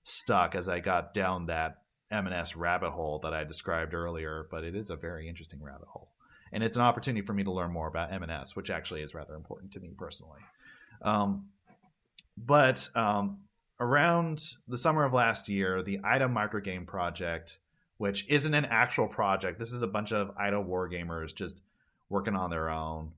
stuck as I got down that M&S rabbit hole that I described earlier, but it is a very interesting rabbit hole. And it's an opportunity for me to learn more about M&S, which actually is rather important to me personally. But around the summer of last year, the IDA Microgame Project, which isn't an actual project, this is a bunch of IDA wargamers just working on their own,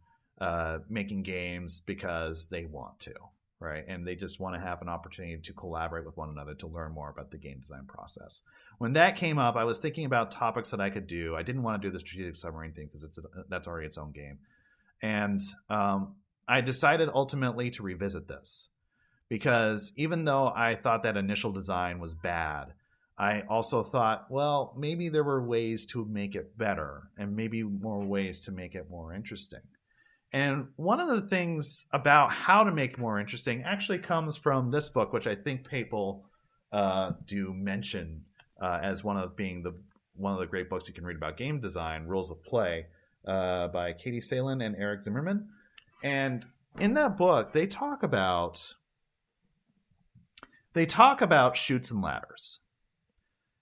making games because they want to, right? And they just want to have an opportunity to collaborate with one another to learn more about the game design process. When that came up, I was thinking about topics that I could do. I didn't want to do the strategic submarine thing because that's already its own game. And I decided ultimately to revisit this, because even though I thought that initial design was bad, I also thought, well, maybe there were ways to make it better, and maybe more ways to make it more interesting. And one of the things about how to make it more interesting actually comes from this book, which I think people do mention as one of the great books you can read about game design, Rules of Play, by Katie Salen and Eric Zimmerman. And in that book, they talk about chutes and ladders.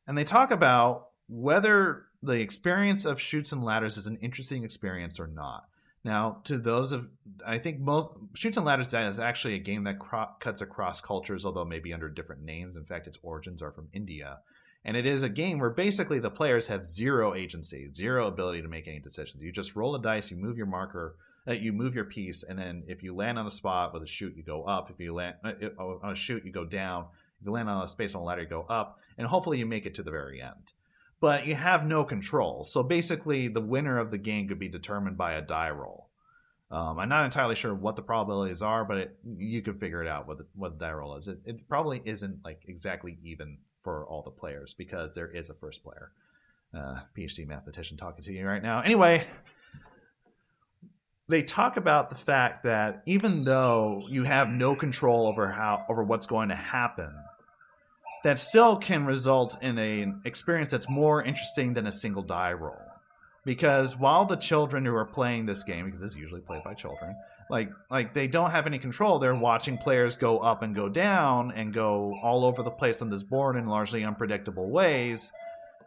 And they talk about whether the experience of chutes and ladders is an interesting experience or not. Now, to those of, I think most Shoots and Ladders is actually a game that cuts across cultures, although maybe under different names. In fact, its origins are from India. And it is a game where basically the players have zero agency, zero ability to make any decisions. You just roll a dice, you move your marker, you move your piece, and then if you land on a spot with a shoot, you go up. If you land on a shoot, you go down. If you land on a space on a ladder, you go up. And hopefully you make it to the very end. But you have no control. So basically, the winner of the game could be determined by a die roll. I'm not entirely sure what the probabilities are, but you could figure it out what the die roll is. It probably isn't like exactly even for all the players because there is a first player. PhD mathematician talking to you right now. Anyway, they talk about the fact that even though you have no control over what's going to happen, that still can result in an experience that's more interesting than a single die roll. Because while the children who are playing this game, because it's usually played by children, like they don't have any control, they're watching players go up and go down and go all over the place on this board in largely unpredictable ways,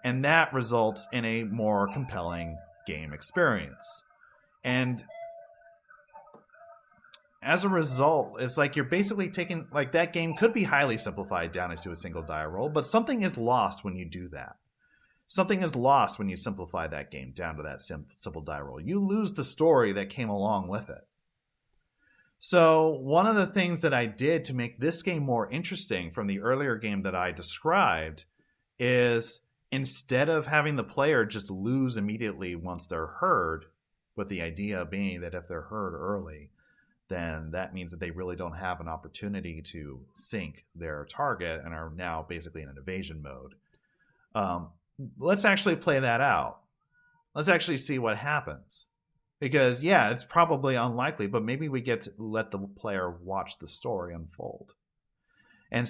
and that results in a more compelling game experience. And as a result, it's like you're basically taking, like that game could be highly simplified down into a single die roll, but something is lost when you do that. Something is lost when you simplify that game down to that simple die roll. You lose the story that came along with it. So one of the things that I did to make this game more interesting from the earlier game that I described is instead of having the player just lose immediately once they're heard, with the idea being that if they're heard early, then that means that they really don't have an opportunity to sink their target and are now basically in an evasion mode. Let's actually play that out. Let's actually see what happens. Because, yeah, it's probably unlikely, but maybe we get to let the player watch the story unfold. And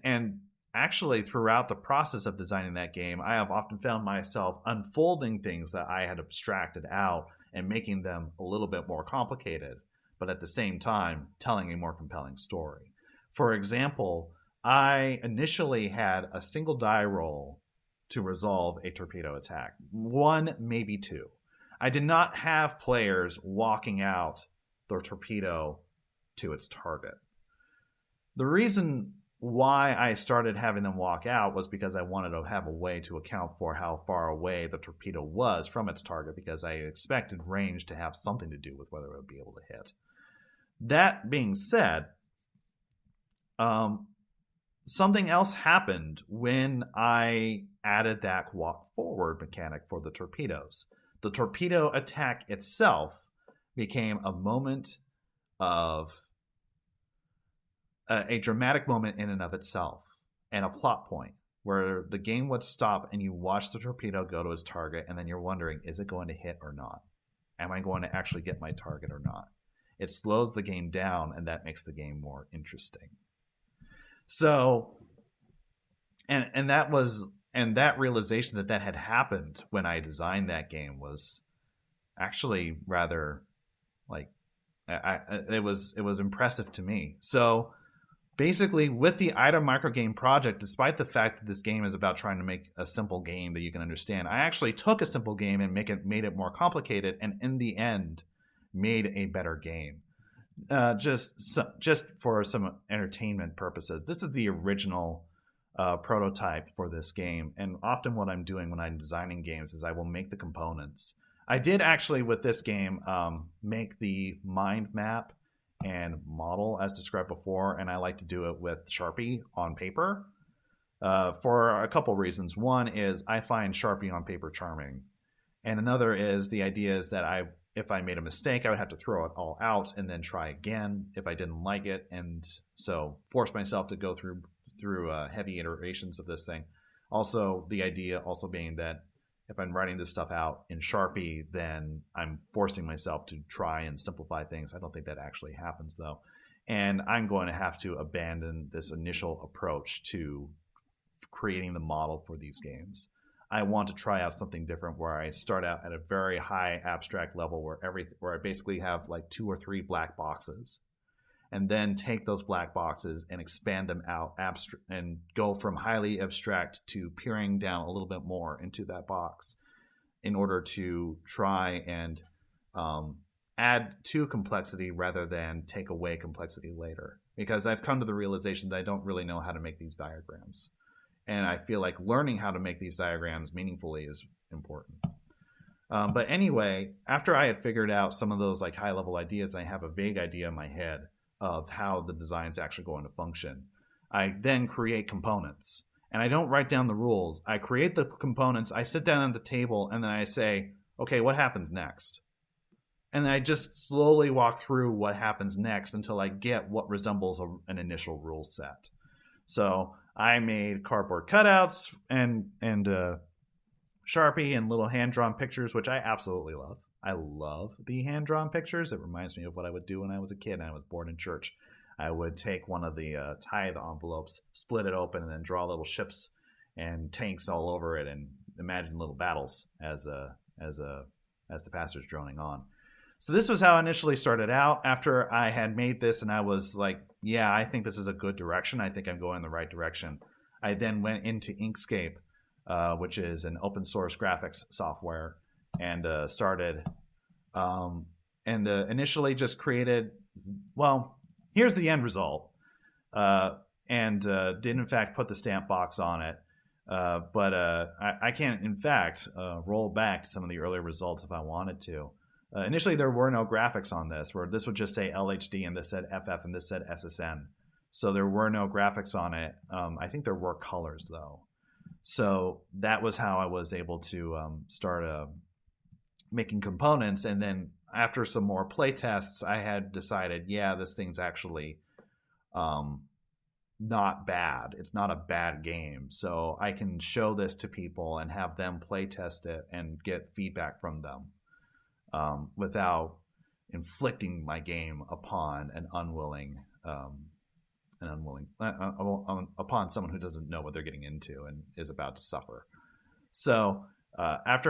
and actually, throughout the process of designing that game, I have often found myself unfolding things that I had abstracted out and making them a little bit more complicated, but at the same time, telling a more compelling story. For example, I initially had a single die roll to resolve a torpedo attack. One, maybe two. I did not have players walking out their torpedo to its target. The reason why I started having them walk out was because I wanted to have a way to account for how far away the torpedo was from its target, because I expected range to have something to do with whether it would be able to hit. That being said, something else happened when I added that walk forward mechanic for the torpedoes. The torpedo attack itself became a moment of a dramatic moment in and of itself, and a plot point where the game would stop and you watch the torpedo go to its target, and then you're wondering, is it going to hit or not? Am I going to actually get my target or not? It slows the game down, and that makes the game more interesting. So, and that realization that had happened when I designed that game was actually rather like it was impressive to me. So basically, with the IDA Microgame Project, despite the fact that this game is about trying to make a simple game that you can understand, I actually took a simple game and made it more complicated, and in the end, made a better game. Just for some entertainment purposes, this is the original prototype for this game, and often what I'm doing when I'm designing games is I will make the components. I did actually, with this game, make the mind map and model as described before, and I like to do it with Sharpie on paper for a couple reasons. One is I find Sharpie on paper charming, and another is the idea is that if I made a mistake, I would have to throw it all out and then try again if I didn't like it, and so force myself to go through heavy iterations of this thing. Also, the idea also being that if I'm writing this stuff out in Sharpie, then I'm forcing myself to try and simplify things. I don't think that actually happens, though. And I'm going to have to abandon this initial approach to creating the model for these games. I want to try out something different where I start out at a very high abstract level where I basically have like 2 or 3 black boxes, and then take those black boxes and expand them out and go from highly abstract to peering down a little bit more into that box in order to try and add to complexity rather than take away complexity later. Because I've come to the realization that I don't really know how to make these diagrams. And I feel like learning how to make these diagrams meaningfully is important. But anyway, after I had figured out some of those like high-level ideas, and I have a vague idea in my head of how the design is actually going to function, I then create components. And I don't write down the rules. I create the components, I sit down at the table, and then I say, okay, what happens next? And then I just slowly walk through what happens next until I get what resembles an initial rule set. So I made cardboard cutouts and Sharpie and little hand-drawn pictures, which I absolutely love. I love the hand-drawn pictures. It reminds me of what I would do when I was a kid and I was born in church. I would take one of the tithe envelopes, split it open, and then draw little ships and tanks all over it and imagine little battles as the pastor's droning on. So this was how I initially started out. After I had made this and I was like, yeah, I think this is a good direction. I think I'm going in the right direction. I then went into Inkscape, which is an open source graphics software, and started initially just created, well, here's the end result, and did in fact put the stamp box on it. But I can in fact roll back to some of the earlier results if I wanted to. Initially, there were no graphics on this, where this would just say LHD and this said FF and this said SSN. So there were no graphics on it. I think there were colors, though. So that was how I was able to start making components. And then after some more play tests, I had decided, yeah, this thing's actually not bad. It's not a bad game. So I can show this to people and have them play test it and get feedback from them. Without inflicting my game upon upon someone who doesn't know what they're getting into and is about to suffer. So I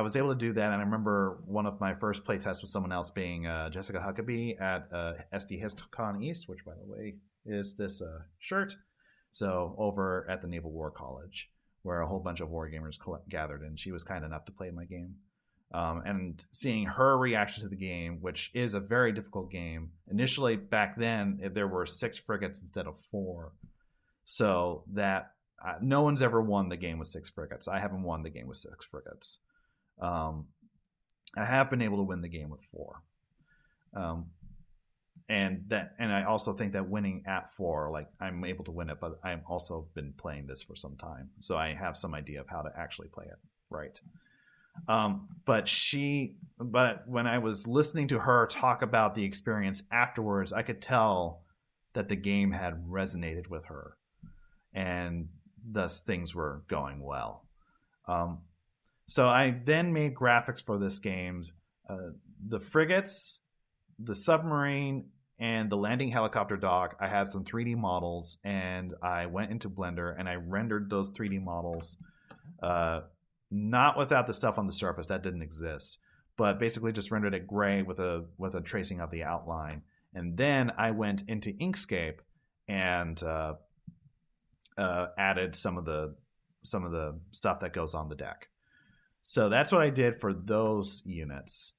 was able to do that, and I remember one of my first playtests with someone else being Jessica Huckabee at SD HistCon East, which, by the way, is this shirt. So over at the Naval War College, where a whole bunch of wargamers gathered, and she was kind enough to play my game. And seeing her reaction to the game, which is a very difficult game. Initially, back then, there were 6 frigates instead of 4. So that no one's ever won the game with 6 frigates. I haven't won the game with 6 frigates. I have been able to win the game with 4. And I also think that winning at 4, like I'm able to win it, but I've also been playing this for some time. So I have some idea of how to actually play it right. But when I was listening to her talk about the experience afterwards, I could tell that the game had resonated with her, and thus things were going well. So I then made graphics for this game. The frigates, the submarine, and the landing helicopter dock, I had some 3D models, and I went into Blender and I rendered those 3D models, not without the stuff on the surface, that didn't exist, but basically just rendered it gray with a tracing of the outline. And then I went into Inkscape and added some of the stuff that goes on the deck. So that's what I did for those units.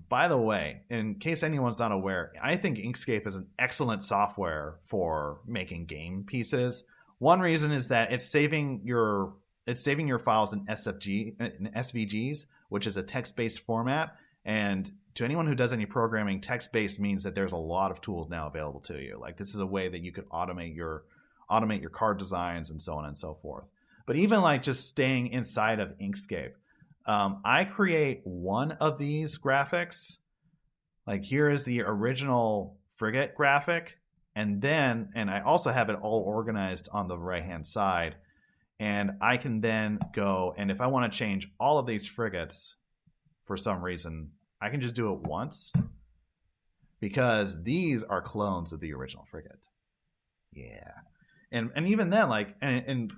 By the way, in case anyone's not aware, I think Inkscape is an excellent software for making game pieces. One reason is that it's saving your files in SVGs, which is a text-based format. And to anyone who does any programming, text-based means that there's a lot of tools now available to you. Like this is a way that you could automate your card designs and so on and so forth. But even like just staying inside of Inkscape, I create one of these graphics. Like here is the original frigate graphic, and I also have it all organized on the right-hand side. And I can then go, and if I want to change all of these frigates for some reason, I can just do it once, because these are clones of the original frigate. Yeah. And even then, like, and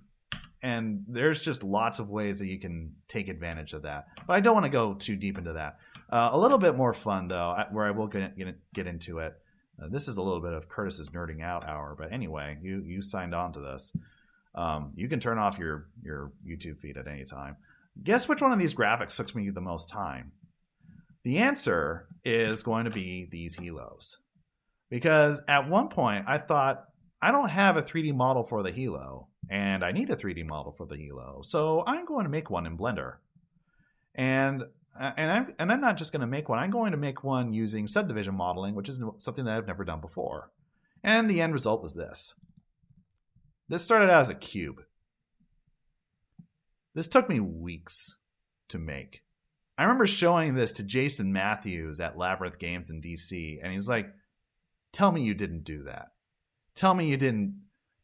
there's just lots of ways that you can take advantage of that. But I don't want to go too deep into that. A little bit more fun, though, where I will get into it. This is a little bit of Curtis's nerding out hour. But anyway, you signed on to this. You can turn off your YouTube feed at any time. Guess which one of these graphics took me the most time? The answer is going to be these helos. Because at one point I thought, I don't have a 3D model for the helo, and I need a 3D model for the helo, so I'm going to make one in Blender. And I'm not just going to make one. I'm going to make one using subdivision modeling, which is something that I've never done before. And the end result was this. This started out as a cube. This took me weeks to make. I remember showing this to Jason Matthews at Labyrinth Games in DC, and he's like, tell me you didn't do that. Tell me you didn't.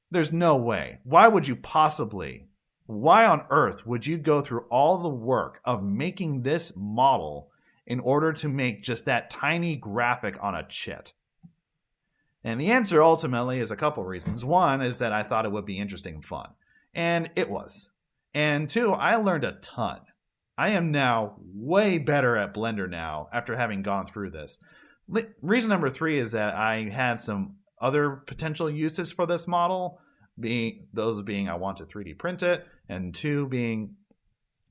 There's no way. Why would you possibly? Why on earth would you go through all the work of making this model in order to make just that tiny graphic on a chit? And the answer ultimately is a couple reasons. One is that I thought it would be interesting and fun. And it was. And two, I learned a ton. I am now way better at Blender now after having gone through this. Reason number three is that I had some other potential uses for this model, being I want to 3D print it, and two being,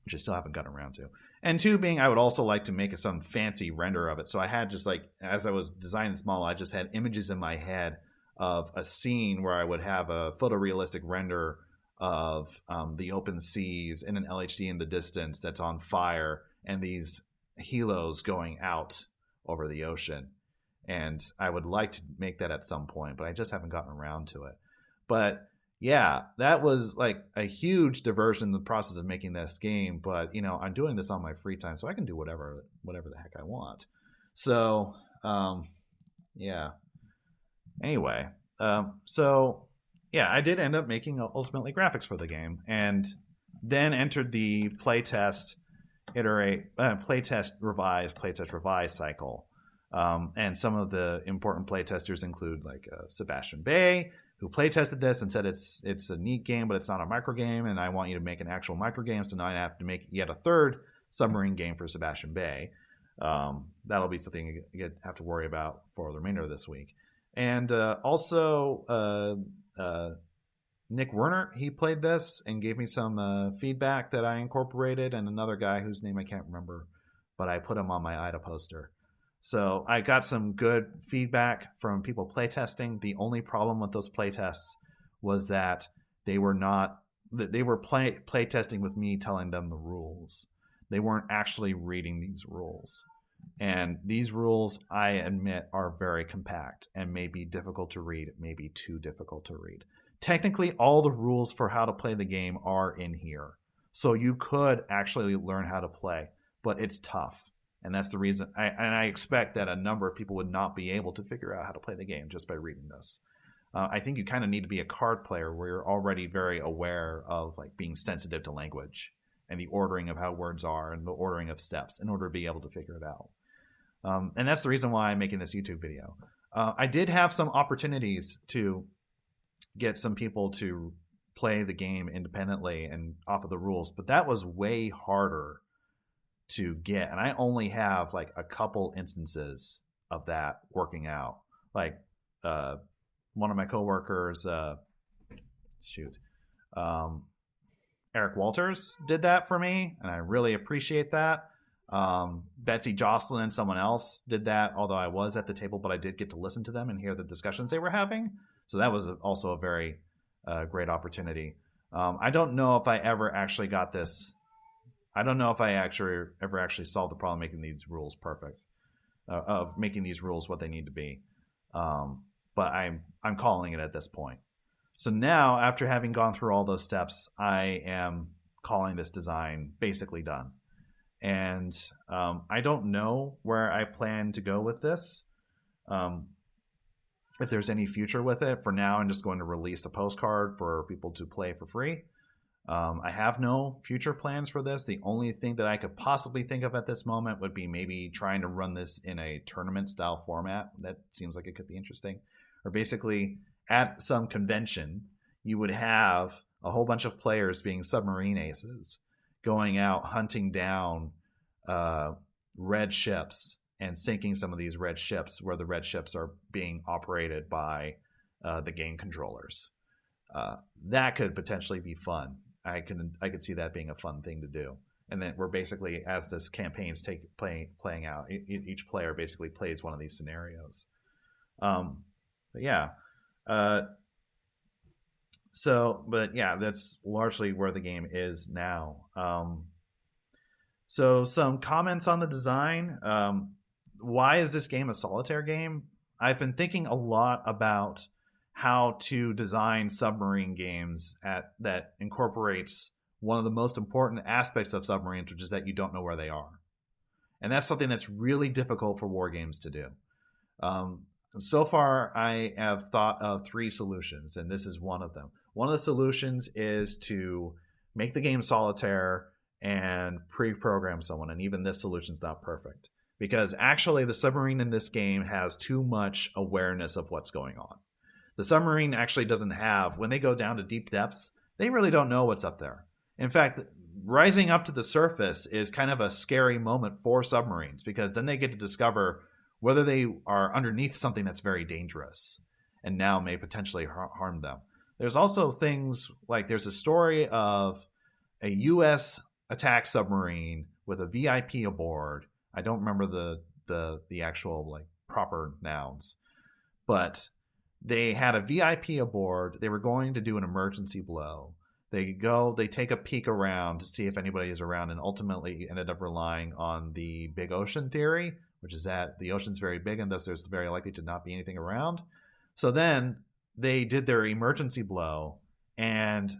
which I still haven't gotten around to, and two being I would also like to make some fancy render of it. So I had just like, as I was designing this model, I just had images in my head of a scene where I would have a photorealistic render of the open seas and an LHD in the distance that's on fire and these helos going out over the ocean. And I would like to make that at some point, but I just haven't gotten around to it. But yeah, that was like a huge diversion in the process of making this game. But, you know, I'm doing this on my free time, so I can do whatever the heck I want. So, yeah. Anyway, so yeah, I did end up making ultimately graphics for the game, and then entered the playtest revise cycle. And some of the important playtesters include like Sebastian Bay, who playtested this and said it's a neat game, but it's not a microgame, and I want you to make an actual microgame. So now I have to make yet a third submarine game for Sebastian Bay. That'll be something you have to worry about for the remainder of this week. And also Nick Werner, he played this and gave me some feedback that I incorporated, and another guy whose name I can't remember, but I put him on my IDA poster. So I got some good feedback from people playtesting. The only problem with those playtests was that they were playtesting with me telling them the rules. They weren't actually reading these rules. And these rules, I admit, are very compact and may be difficult to read, maybe too difficult to read. Technically, all the rules for how to play the game are in here. So you could actually learn how to play, but it's tough. And that's the reason, I expect that a number of people would not be able to figure out how to play the game just by reading this. I think you kind of need to be a card player where you're already very aware of like being sensitive to language and the ordering of how words are and the ordering of steps in order to be able to figure it out. And that's the reason why I'm making this YouTube video. I did have some opportunities to get some people to play the game independently and off of the rules, but that was way harder to get. And I only have like a couple instances of that working out. Like one of my coworkers, Eric Walters did that for me, and I really appreciate that. Betsy Jocelyn and someone else did that, although I was at the table, but I did get to listen to them and hear the discussions they were having. So that was also a very great opportunity. I don't know if I ever actually got this. I don't know if I ever actually solved the problem making these rules perfect, of making these rules what they need to be. But I'm calling it at this point. So now, after having gone through all those steps, I am calling this design basically done. And I don't know where I plan to go with this. If there's any future with it. For now, I'm just going to release a postcard for people to play for free. I have no future plans for this. The only thing that I could possibly think of at this moment would be maybe trying to run this in a tournament style format. That seems like it could be interesting. Or basically at some convention, you would have a whole bunch of players being submarine aces going out hunting down red ships and sinking some of these red ships where the red ships are being operated by the game controllers. That could potentially be fun. I could see that being a fun thing to do. and then we're basically, as this campaign's playing out, each player basically plays one of these scenarios. But yeah, but yeah, that's largely where the game is now. So some comments on the design. Why is this game a solitaire game? I've been thinking a lot about how to design submarine games that incorporates one of the most important aspects of submarines, which is that you don't know where they are. And that's something that's really difficult for war games to do. So far, I have thought of 3 solutions, and this is one of them. One of the solutions is to make the game solitaire and pre-program someone, and even this solution's not perfect. Because actually, the submarine in this game has too much awareness of what's going on. The submarine actually doesn't have, when they go down to deep depths, they really don't know what's up there. In fact, rising up to the surface is kind of a scary moment for submarines, because then they get to discover whether they are underneath something that's very dangerous and now may potentially harm them. There's also things like there's a story of a U.S. attack submarine with a VIP aboard. I don't remember the actual like proper nouns, but they had a VIP aboard. They were going to do an emergency blow. They take a peek around to see if anybody is around, and ultimately ended up relying on the big ocean theory, which is that the ocean's very big and thus there's very likely to not be anything around. So then they did their emergency blow and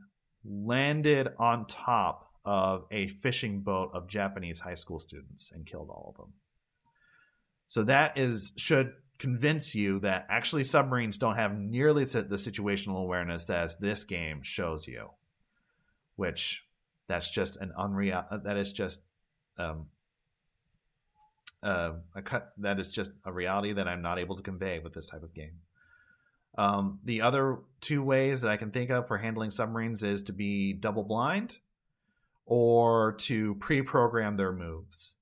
landed on top of a fishing boat of Japanese high school students and killed all of them. So that should convince you that actually submarines don't have nearly the situational awareness as this game shows you, which that's just an unreal. That is just that is just a reality that I'm not able to convey with this type of game. The other 2 ways that I can think of for handling submarines is to be double blind or to pre-program their moves.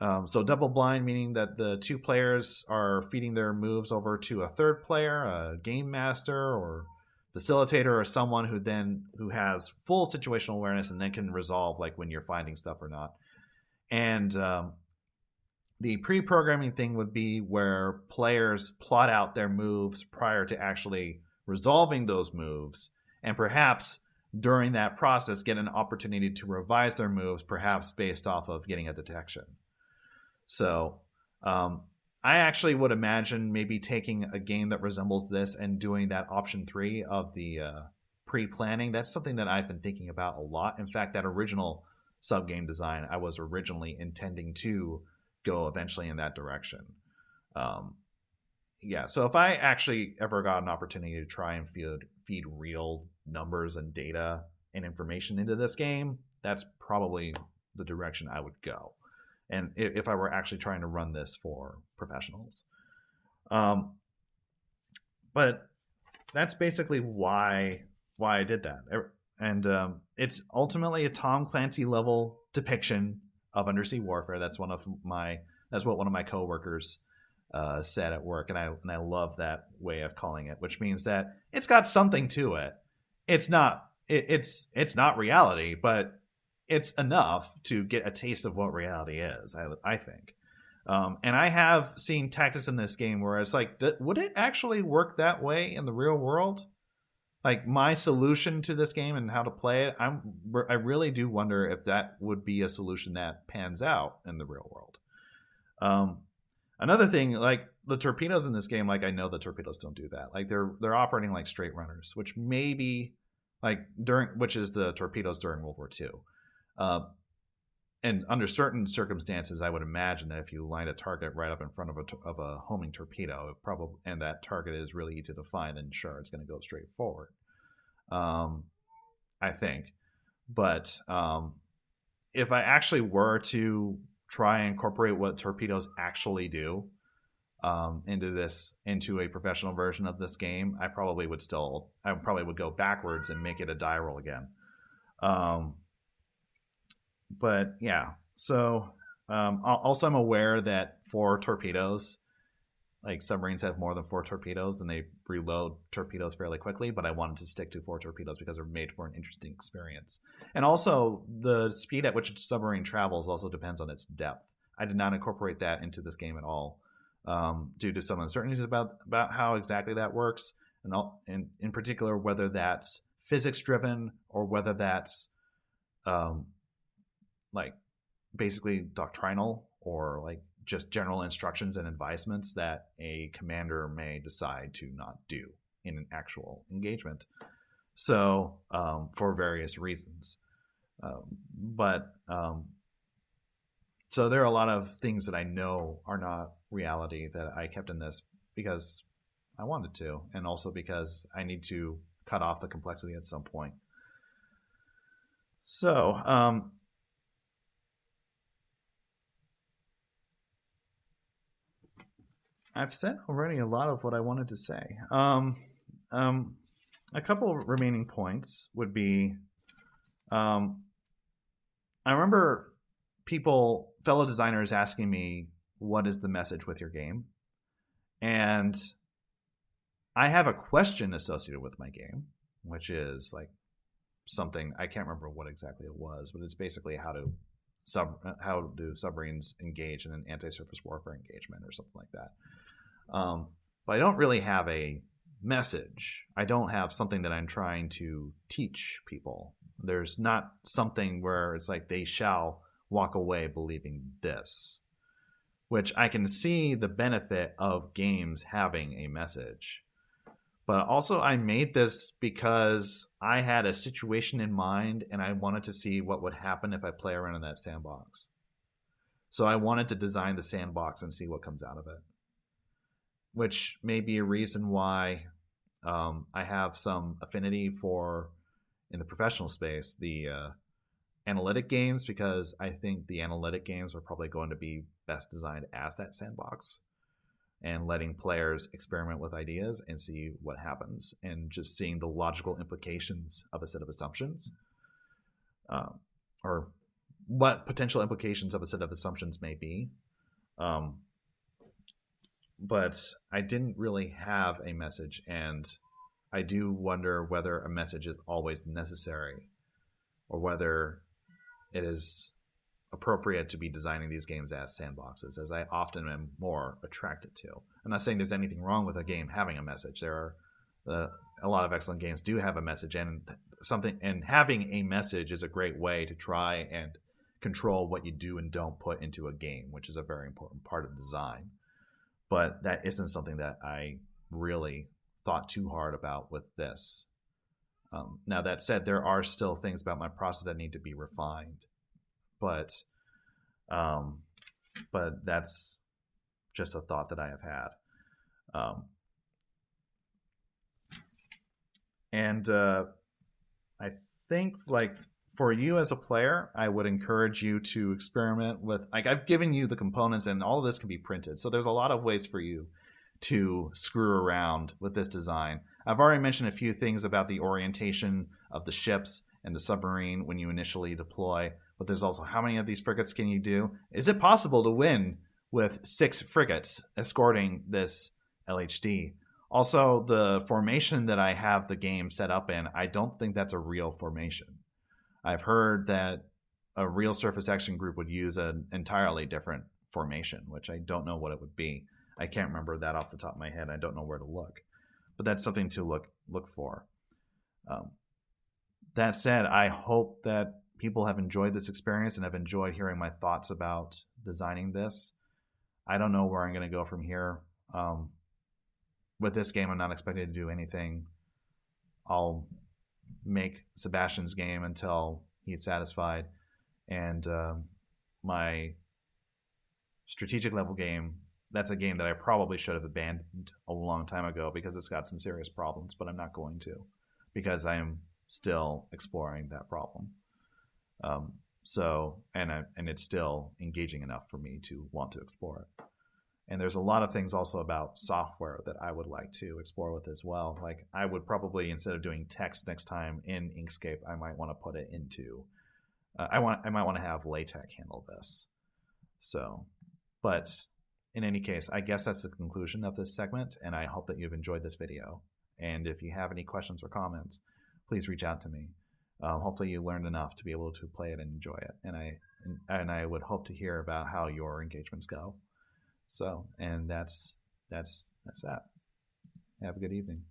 So double blind meaning that the 2 players are feeding their moves over to a third player, a game master or facilitator, or someone who has full situational awareness and then can resolve like when you're finding stuff or not. And the pre-programming thing would be where players plot out their moves prior to actually resolving those moves, and perhaps during that process get an opportunity to revise their moves, perhaps based off of getting a detection. So I actually would imagine maybe taking a game that resembles this and doing that option 3 of the pre-planning. That's something that I've been thinking about a lot. In fact, that original sub-game design, I was originally intending to go eventually in that direction. So if I actually ever got an opportunity to try and feed real numbers and data and information into this game, that's probably the direction I would go. And if I were actually trying to run this for professionals. But that's basically why I did that. And it's ultimately a Tom Clancy level depiction of undersea warfare. That's what one of my coworkers said at work, and I love that way of calling it, which means that it's got something to it. It's not reality, but it's enough to get a taste of what reality is, I think. And I have seen tactics in this game where it's like, would it actually work that way in the real world? Like, my solution to this game and how to play it, I really do wonder if that would be a solution that pans out in the real world. Another thing, like the torpedoes in this game, like I know the torpedoes don't do that. Like they're operating like straight runners, which maybe which is the torpedoes during World War II. And under certain circumstances, I would imagine that if you line a target right up in front of a homing torpedo, and that target is really easy to find, then sure, it's going to go straight forward. I think. But if I actually were to try and incorporate what torpedoes actually do into a professional version of this game, I probably would go backwards and make it a die roll again. But yeah, so also I'm aware that for torpedoes, like submarines have more than 4 torpedoes, then they reload torpedoes fairly quickly. But I wanted to stick to 4 torpedoes because they're made for an interesting experience. And also, the speed at which a submarine travels also depends on its depth. I did not incorporate that into this game at all, due to some uncertainties about how exactly that works, and in particular whether that's physics driven or whether that's like basically doctrinal, or like just general instructions and advisements that a commander may decide to not do in an actual engagement. So for various reasons. So there are a lot of things that I know are not reality that I kept in this because I wanted to, and also because I need to cut off the complexity at some point. So I've said already a lot of what I wanted to say. A couple of remaining points would be, I remember fellow designers asking me, what is the message with your game? And I have a question associated with my game, which is like something, I can't remember what exactly it was, but it's basically how do submarines engage in an anti-surface warfare engagement or something like that. But I don't really have a message. I don't have something that I'm trying to teach people. There's not something where it's like they shall walk away believing this, which I can see the benefit of games having a message. But also I made this because I had a situation in mind and I wanted to see what would happen if I play around in that sandbox. So I wanted to design the sandbox and see what comes out of it, which may be a reason why I have some affinity for, in the professional space, the analytic games, because I think the analytic games are probably going to be best designed as that sandbox and letting players experiment with ideas and see what happens, and just seeing the logical implications of a set of assumptions, or what potential implications of a set of assumptions may be. But I didn't really have a message, and I do wonder whether a message is always necessary, or whether it is appropriate to be designing these games as sandboxes, as I often am more attracted to. I'm not saying there's anything wrong with a game having a message. There are a lot of excellent games do have a message, and having a message is a great way to try and control what you do and don't put into a game, which is a very important part of design. But that isn't something that I really thought too hard about with this. Now, that said, there are still things about my process that need to be refined. But that's just a thought that I have had. I think, like, for you as a player, I would encourage you to experiment with, like, I've given you the components and all of this can be printed. So there's a lot of ways for you to screw around with this design. I've already mentioned a few things about the orientation of the ships and the submarine when you initially deploy, but there's also how many of these frigates can you do? Is it possible to win with 6 frigates escorting this LHD? Also, the formation that I have the game set up in, I don't think that's a real formation. I've heard that a real surface action group would use an entirely different formation, which I don't know what it would be. I can't remember that off the top of my head. I don't know where to look. But that's something to look for. That said, I hope that people have enjoyed this experience and have enjoyed hearing my thoughts about designing this. I don't know where I'm going to go from here. With this game, I'm not expected to do anything. I'll make Sebastian's game until he's satisfied. And my strategic level game, that's a game that I probably should have abandoned a long time ago because it's got some serious problems, but I'm not going to, because I am still exploring that problem. And it's still engaging enough for me to want to explore it. And there's a lot of things also about software that I would like to explore with as well. Like, I would probably, instead of doing text next time in Inkscape, I might want to put it into, I might want to have LaTeX handle this. So, but in any case, I guess that's the conclusion of this segment, and I hope that you've enjoyed this video. And if you have any questions or comments, please reach out to me. Hopefully you learned enough to be able to play it and enjoy it. And I would hope to hear about how your engagements go. So, and that's that. Have a good evening.